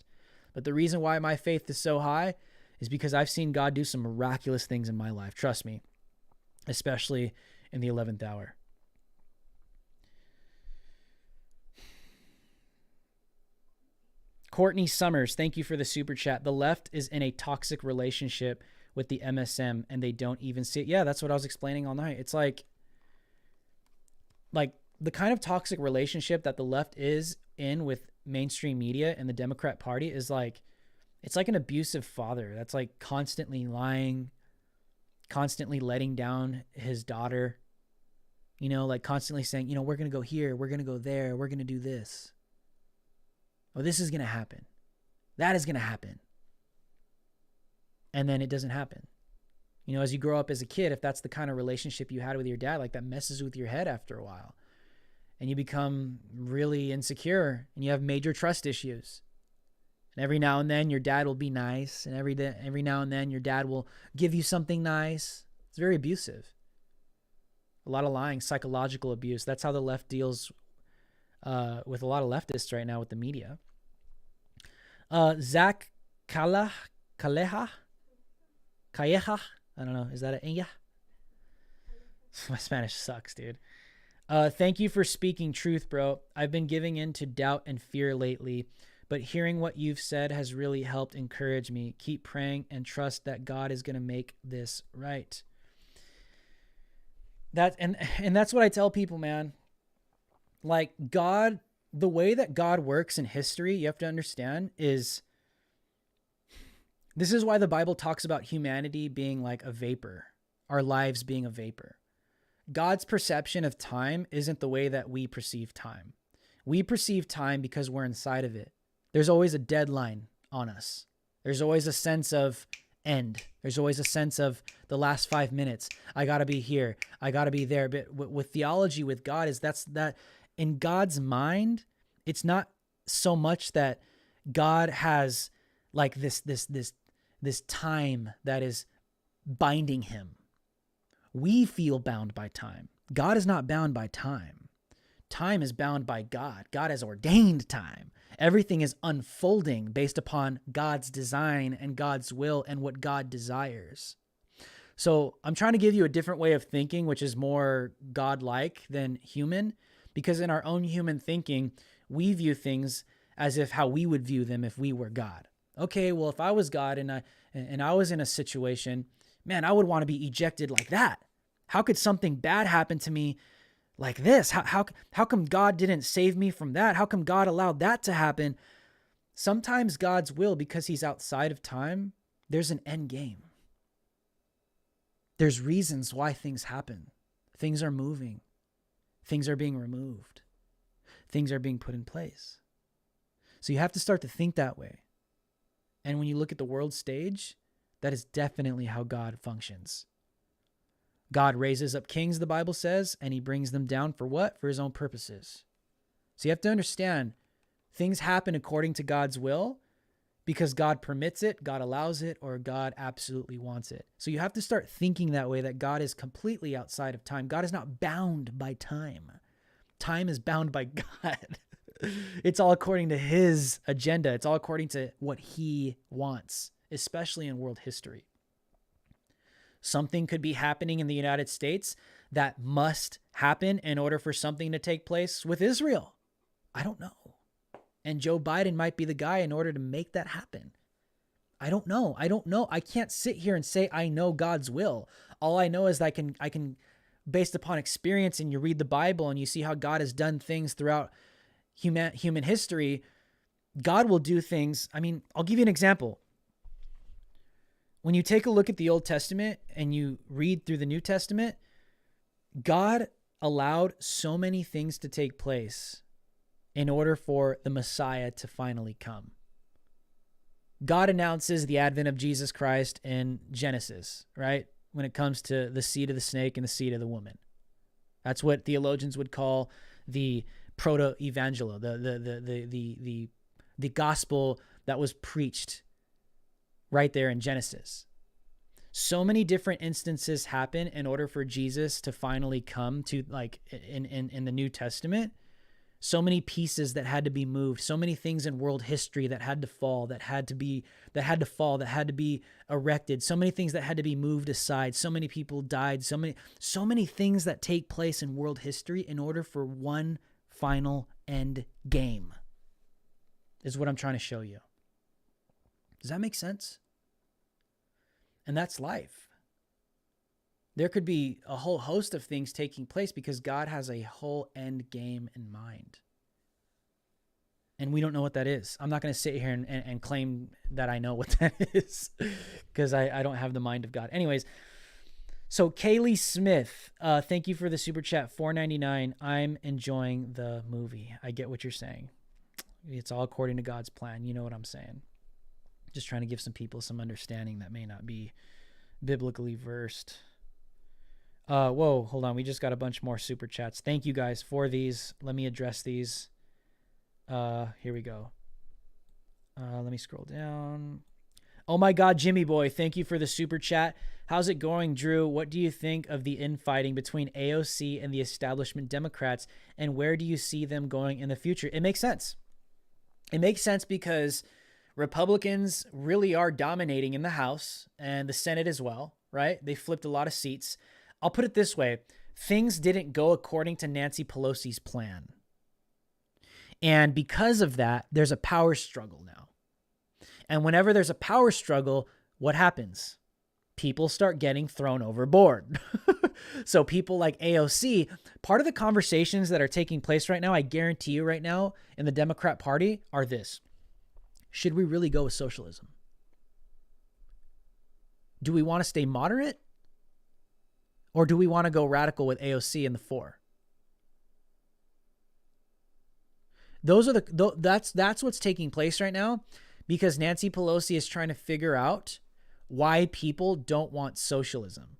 But the reason why my faith is so high is because I've seen God do some miraculous things in my life. Trust me, especially in the 11th hour. Courtney Summers, thank you for the super chat. The left is in a toxic relationship with the MSM and they don't even see it. Yeah, that's what I was explaining all night. It's like the kind of toxic relationship that the left is in with mainstream media and the Democrat Party is like, it's like an abusive father that's like constantly lying, constantly letting down his daughter, you know, like constantly saying, you know, we're going to go here, we're going to go there, we're going to do this. Oh, this is going to happen. That is going to happen. And then it doesn't happen. You know, as you grow up as a kid, if that's the kind of relationship you had with your dad, like that messes with your head after a while. And you become really insecure and you have major trust issues. And every now and then your dad will be nice. And every now and then your dad will give you something nice. It's very abusive. A lot of lying, psychological abuse. That's how the left deals with a lot of leftists right now with the media. Zach Calleja, I don't know. Is that an Enya? My Spanish sucks, dude. Thank you for speaking truth, bro. I've been giving in to doubt and fear lately, but hearing what you've said has really helped encourage me. Keep praying and trust that God is going to make this right. And that's what I tell people, man. Like God, the way that God works in history, you have to understand is, this is why the Bible talks about humanity being like a vapor, our lives being a vapor. God's perception of time isn't the way that we perceive time. We perceive time because we're inside of it. There's always a deadline on us. There's always a sense of end. There's always a sense of the last 5 minutes. I got to be here. I got to be there. But with theology, with God, is that in God's mind, it's not so much that God has like this time that is binding him. We feel bound by time. God is not bound by time. Time is bound by God. God has ordained time. Everything is unfolding based upon God's design and God's will and what God desires. So I'm trying to give you a different way of thinking, which is more God-like than human, because in our own human thinking, we view things as if how we would view them if we were God. Okay, well, if I was God and I was in a situation, man, I would want to be ejected like that. How could something bad happen to me like this? How come God didn't save me from that? How come God allowed that to happen? Sometimes God's will, because he's outside of time, there's an end game. There's reasons why things happen. Things are moving. Things are being removed. Things are being put in place. So you have to start to think that way. And when you look at the world stage, that is definitely how God functions. God raises up kings, the Bible says, and he brings them down for what? For his own purposes. So you have to understand, things happen according to God's will because God permits it, God allows it, or God absolutely wants it. So you have to start thinking that way, that God is completely outside of time. God is not bound by time. Time is bound by God. It's all according to his agenda. It's all according to what he wants, especially in world history. Something could be happening in the United States that must happen in order for something to take place with Israel. I don't know. And Joe Biden might be the guy in order to make that happen. I don't know. I can't sit here and say I know God's will. All I know is that I can based upon experience, and you read the Bible and you see how God has done things throughout human history. God will do things. I mean, I'll give you an example. When you take a look at the Old Testament and you read through the New Testament, God allowed so many things to take place in order for the Messiah to finally come. God announces the advent of Jesus Christ in Genesis, right? When it comes to the seed of the snake and the seed of the woman. That's what theologians would call the proto-evangelo, the the gospel that was preached right there in Genesis. So many different instances happen in order for Jesus to finally come to, like in the New Testament. So many pieces that had to be moved, so many things in world history that had to fall, that had to be erected, so many things that had to be moved aside, so many people died, so many things that take place in world history in order for one final end game, is what I'm trying to show you. Does that make sense? And that's life. There could be a whole host of things taking place because God has a whole end game in mind. And we don't know what that is. I'm not going to sit here and claim that I know what that is because I don't have the mind of God. Anyways, so Kaylee Smith, thank you for the super chat, $4.99. I'm enjoying the movie. I get what you're saying. It's all according to God's plan. You know what I'm saying. Just trying to give some people some understanding that may not be biblically versed. Whoa, hold on. We just got a bunch more super chats. Thank you guys for these. Let me address these. Here we go. Let me scroll down. Oh my God, Jimmy boy. Thank you for the super chat. How's it going, Drew? What do you think of the infighting between AOC and the establishment Democrats? And where do you see them going in the future? It makes sense. It makes sense because Republicans really are dominating in the House and the Senate as well, right? They flipped a lot of seats. I'll put it this way. Things didn't go according to Nancy Pelosi's plan. And because of that, there's a power struggle now. And whenever there's a power struggle, what happens? People start getting thrown overboard. So people like AOC, part of the conversations that are taking place right now, I guarantee you right now in the Democrat Party are this. Should we really go with socialism? Do we want to stay moderate? Or do we want to go radical with AOC in the 4? That's what's taking place right now because Nancy Pelosi is trying to figure out why people don't want socialism.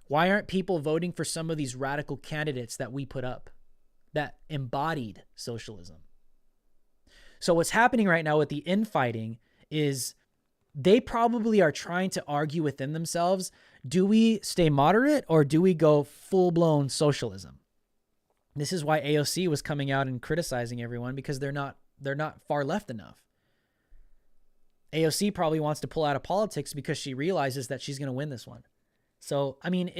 Why aren't people voting for some of these radical candidates that we put up that embodied socialism? So what's happening right now with the infighting is they probably are trying to argue within themselves, do we stay moderate or do we go full-blown socialism? This is why AOC was coming out and criticizing everyone because they're not far left enough. AOC probably wants to pull out of politics because she realizes that she's going to win this one. So, I mean,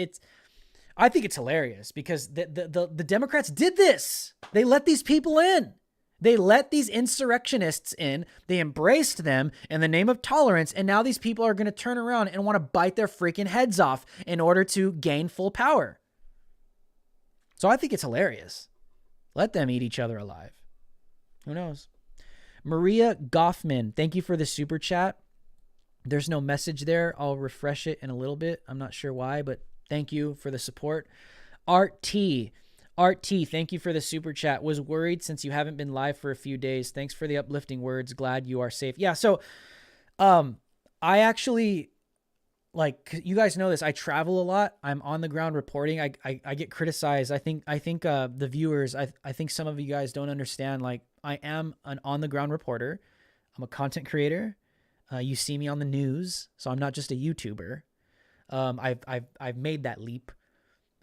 I think it's hilarious because the Democrats did this. They let these people in. They let these insurrectionists in. They embraced them in the name of tolerance. And now these people are going to turn around and want to bite their freaking heads off in order to gain full power. So I think it's hilarious. Let them eat each other alive. Who knows? Maria Goffman, thank you for the super chat. There's no message there. I'll refresh it in a little bit. I'm not sure why, but thank you for the support. Art T, thank you for the super chat. Was worried since you haven't been live for a few days. Thanks for the uplifting words. Glad you are safe. Yeah, so I actually, like, you guys know this. I travel a lot. I'm on the ground reporting. I get criticized. I think the viewers, I think some of you guys don't understand. Like, I am an on the ground reporter. I'm a content creator. You see me on the news, so I'm not just a YouTuber. I've made that leap.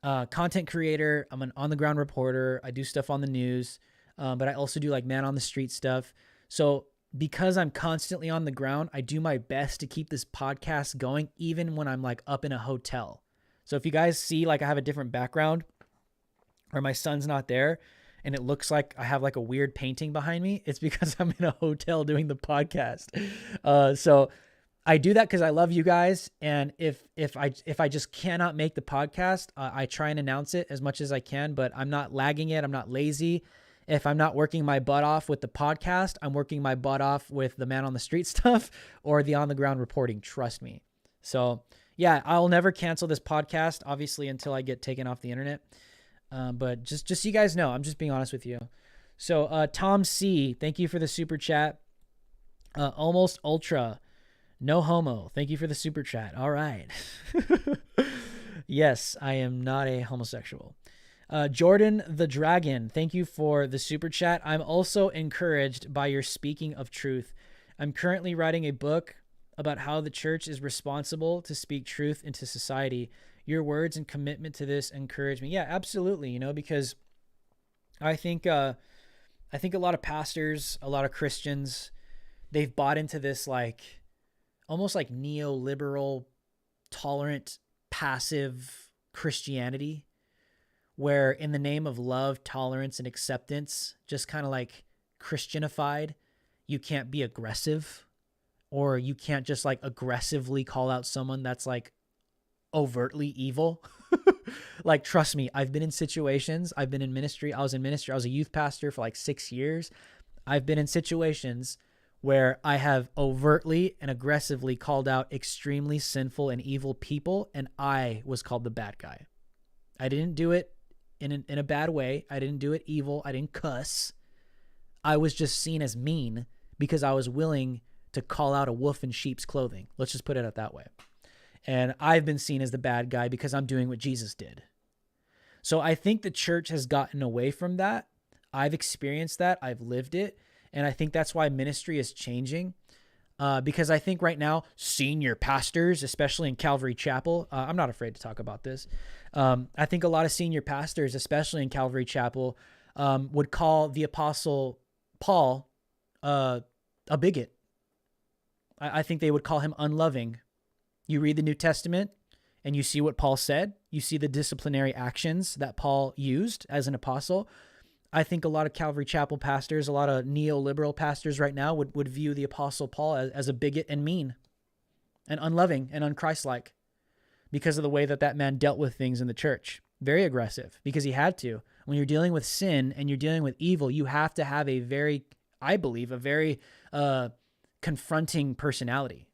Content creator. I'm an on the ground reporter. I do stuff on the news, but I also do like man on the street stuff. So because I'm constantly on the ground, I do my best to keep this podcast going, even when I'm like up in a hotel. So if you guys see like I have a different background or my son's not there and it looks like I have like a weird painting behind me, it's because I'm in a hotel doing the podcast. So I do that because I love you guys. And if I just cannot make the podcast, I try and announce it as much as I can, but I'm not lagging it. I'm not lazy. If I'm not working my butt off with the podcast, I'm working my butt off with the man on the street stuff or the on the ground reporting. Trust me. So yeah, I'll never cancel this podcast, obviously, until I get taken off the internet. But just so you guys know, I'm just being honest with you. So Tom C, thank you for the super chat. Almost Ultra, no homo. Thank you for the super chat. All right. Yes, I am not a homosexual. Jordan the Dragon, thank you for the super chat. I'm also encouraged by your speaking of truth. I'm currently writing a book about how the church is responsible to speak truth into society. Your words and commitment to this encourage me. Yeah, absolutely. Because I think a lot of pastors, a lot of Christians, they've bought into this almost like neoliberal, tolerant, passive Christianity, where in the name of love, tolerance, and acceptance, just kind of like Christianified, you can't be aggressive, or you can't just aggressively call out someone that's overtly evil. Trust me, I've been in situations, I've been in ministry. I was a youth pastor for 6 years. I've been in situations where I have overtly and aggressively called out extremely sinful and evil people, and I was called the bad guy. I didn't do it in a bad way. I didn't do it evil. I didn't cuss. I was just seen as mean because I was willing to call out a wolf in sheep's clothing. Let's just put it out that way. And I've been seen as the bad guy because I'm doing what Jesus did. So I think the church has gotten away from that. I've experienced that. I've lived it. And I think that's why ministry is changing. Because I think right now, senior pastors, especially in Calvary Chapel, I'm not afraid to talk about this. I think a lot of senior pastors, especially in Calvary Chapel, would call the Apostle Paul a bigot. I think they would call him unloving. You read the New Testament and you see what Paul said. You see the disciplinary actions that Paul used as an apostle. I think a lot of Calvary Chapel pastors, a lot of neoliberal pastors right now would view the Apostle Paul as a bigot and mean and unloving and unchristlike because of the way that man dealt with things in the church. Very aggressive because he had to. When you're dealing with sin and you're dealing with evil, you have to have a very confronting personality.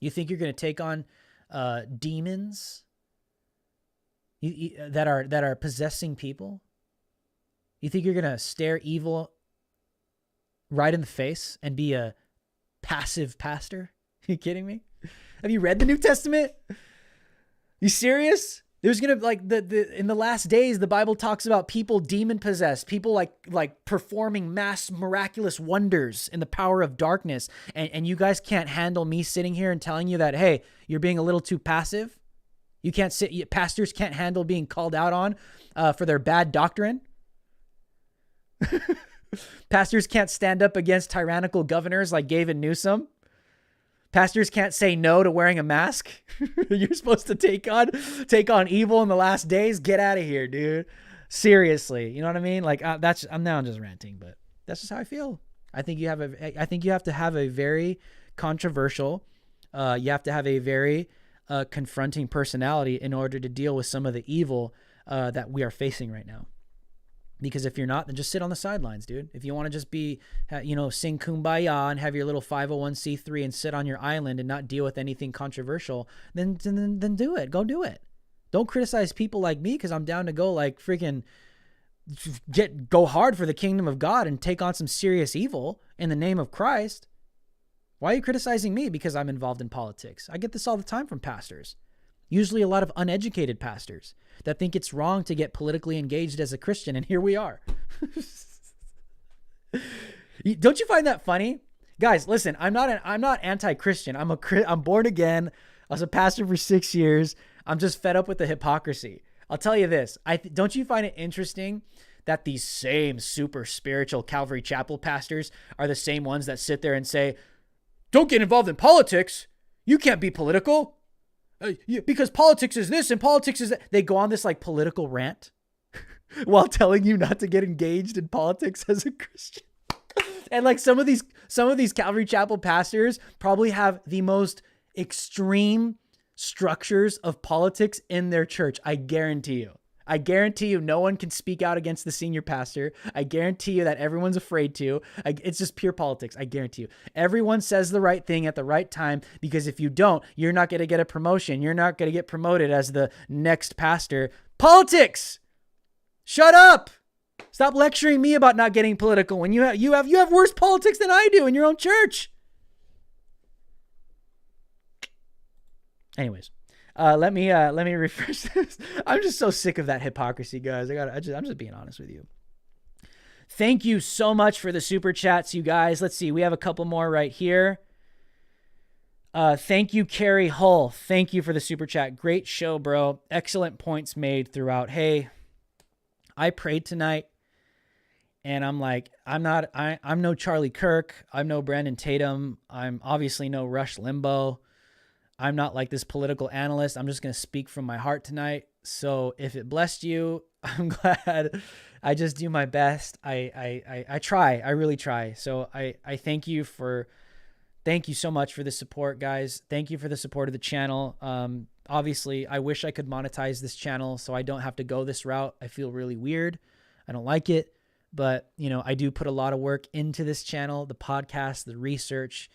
You think you're going to take on demons that are possessing people? You think you're going to stare evil right in the face and be a passive pastor? Are you kidding me? Have you read the New Testament? You serious? There's going to in the last days, the Bible talks about people demon possessed, people like performing mass miraculous wonders in the power of darkness. And you guys can't handle me sitting here and telling you that, hey, you're being a little too passive. Pastors can't handle being called out on for their bad doctrine. Pastors can't stand up against tyrannical governors like Gavin Newsom. Pastors can't say no to wearing a mask. You're supposed to take on evil in the last days. Get out of here, dude. Seriously. You know what I mean? I'm just ranting, but that's just how I feel. I think you have to have a very controversial, you have to have a very confronting personality in order to deal with some of the evil that we are facing right now. Because if you're not, then just sit on the sidelines, dude. If you want to just be, sing Kumbaya and have your little 501c3 and sit on your island and not deal with anything controversial, then do it. Go do it. Don't criticize people like me because I'm down to go freaking go hard for the kingdom of God and take on some serious evil in the name of Christ. Why are you criticizing me because I'm involved in politics? I get this all the time from pastors. Usually a lot of uneducated pastors that think it's wrong to get politically engaged as a Christian, and here we are. Don't you find that funny? Guys, listen, I'm not anti-Christian. I'm born again. I was a pastor for 6 years. I'm just fed up with the hypocrisy. I'll tell you this. Don't you find it interesting that these same super spiritual Calvary Chapel pastors are the same ones that sit there and say, don't get involved in politics. You can't be political. Because politics is this and politics is that. They go on this political rant while telling you not to get engaged in politics as a Christian. And some of these Calvary Chapel pastors probably have the most extreme structures of politics in their church. I guarantee you no one can speak out against the senior pastor. I guarantee you that everyone's afraid to. It's just pure politics. I guarantee you. Everyone says the right thing at the right time, because if you don't, you're not going to get a promotion. You're not going to get promoted as the next pastor. Politics! Shut up! Stop lecturing me about not getting political when you have worse politics than I do in your own church. Anyways, Let me refresh this. I'm just so sick of that hypocrisy, guys. I'm just being honest with you. Thank you so much for the super chats, you guys. Let's see. We have a couple more right here. Thank you, Carrie Hull. Thank you for the super chat. Great show, bro. Excellent points made throughout. Hey, I prayed tonight, and I'm like, I'm no Charlie Kirk. I'm no Brandon Tatum. I'm obviously no Rush Limbaugh. I'm not like this political analyst. I'm just going to speak from my heart tonight. So if it blessed you, I'm glad. I just do my best. I try. I really try. So I thank you so much for the support, guys. Thank you for the support of the channel. Obviously, I wish I could monetize this channel so I don't have to go this route. I feel really weird. I don't like it. But, I do put a lot of work into this channel, the podcast, the research,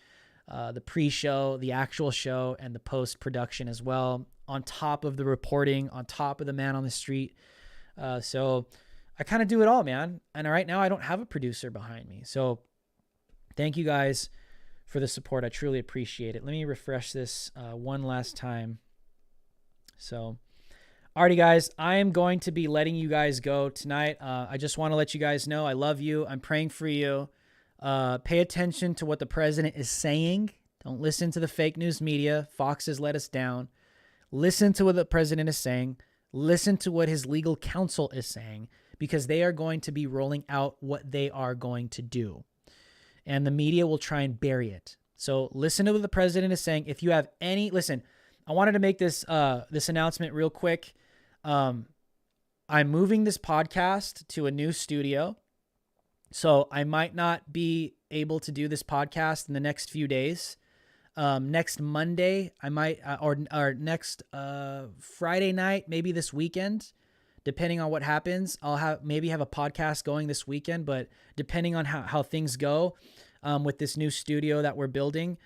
the pre-show, the actual show, and the post-production as well, on top of the reporting, on top of the man on the street. So I kind of do it all, man. And right now I don't have a producer behind me. So thank you guys for the support. I truly appreciate it. Let me refresh this one last time. So, alrighty, guys, I am going to be letting you guys go tonight. I just want to let you guys know I love you. I'm praying for you. Pay attention to what the president is saying. Don't listen to the fake news media. Fox has let us down. Listen to what the president is saying. Listen to what his legal counsel is saying, because they are going to be rolling out what they are going to do. And the media will try and bury it. So listen to what the president is saying. If you have any, listen, I wanted to make this announcement real quick. I'm moving this podcast to a new studio. So I might not be able to do this podcast in the next few days. Next Monday, I might, or next Friday night, maybe this weekend, depending on what happens. I'll maybe have a podcast going this weekend, but depending on how things go with this new studio that we're building,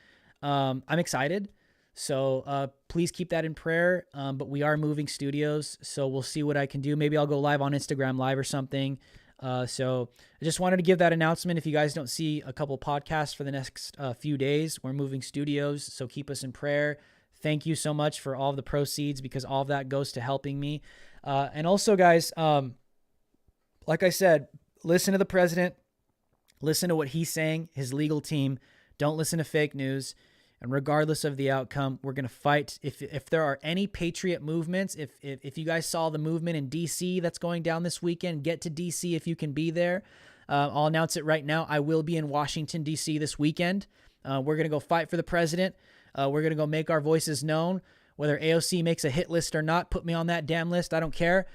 I'm excited. So please keep that in prayer. But we are moving studios, so we'll see what I can do. Maybe I'll go live on Instagram Live or something. So I just wanted to give that announcement. If you guys don't see a couple podcasts for the next few days, we're moving studios, so keep us in prayer. Thank you so much for all of the proceeds, because all of that goes to helping me. And also, guys, like I said, listen to the president, listen to what he's saying, his legal team. Don't listen to fake news. And regardless of the outcome, we're going to fight. If there are any patriot movements, if you guys saw the movement in D.C. that's going down this weekend, get to D.C. if you can be there. I'll announce it right now. I will be in Washington, D.C. this weekend. We're going to go fight for the president. We're going to go make our voices known. Whether AOC makes a hit list or not, put me on that damn list. I don't care.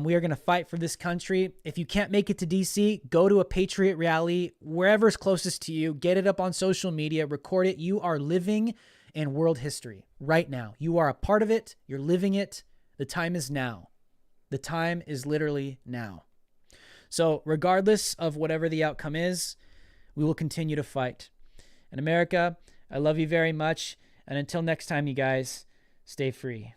We are going to fight for this country. If you can't make it to DC, go to a Patriot rally, wherever's closest to you. Get it up on social media, record it. You are living in world history right now. You are a part of it. You're living it. The time is now. The time is literally now. So regardless of whatever the outcome is, we will continue to fight. And America, I love you very much. And until next time, you guys, stay free.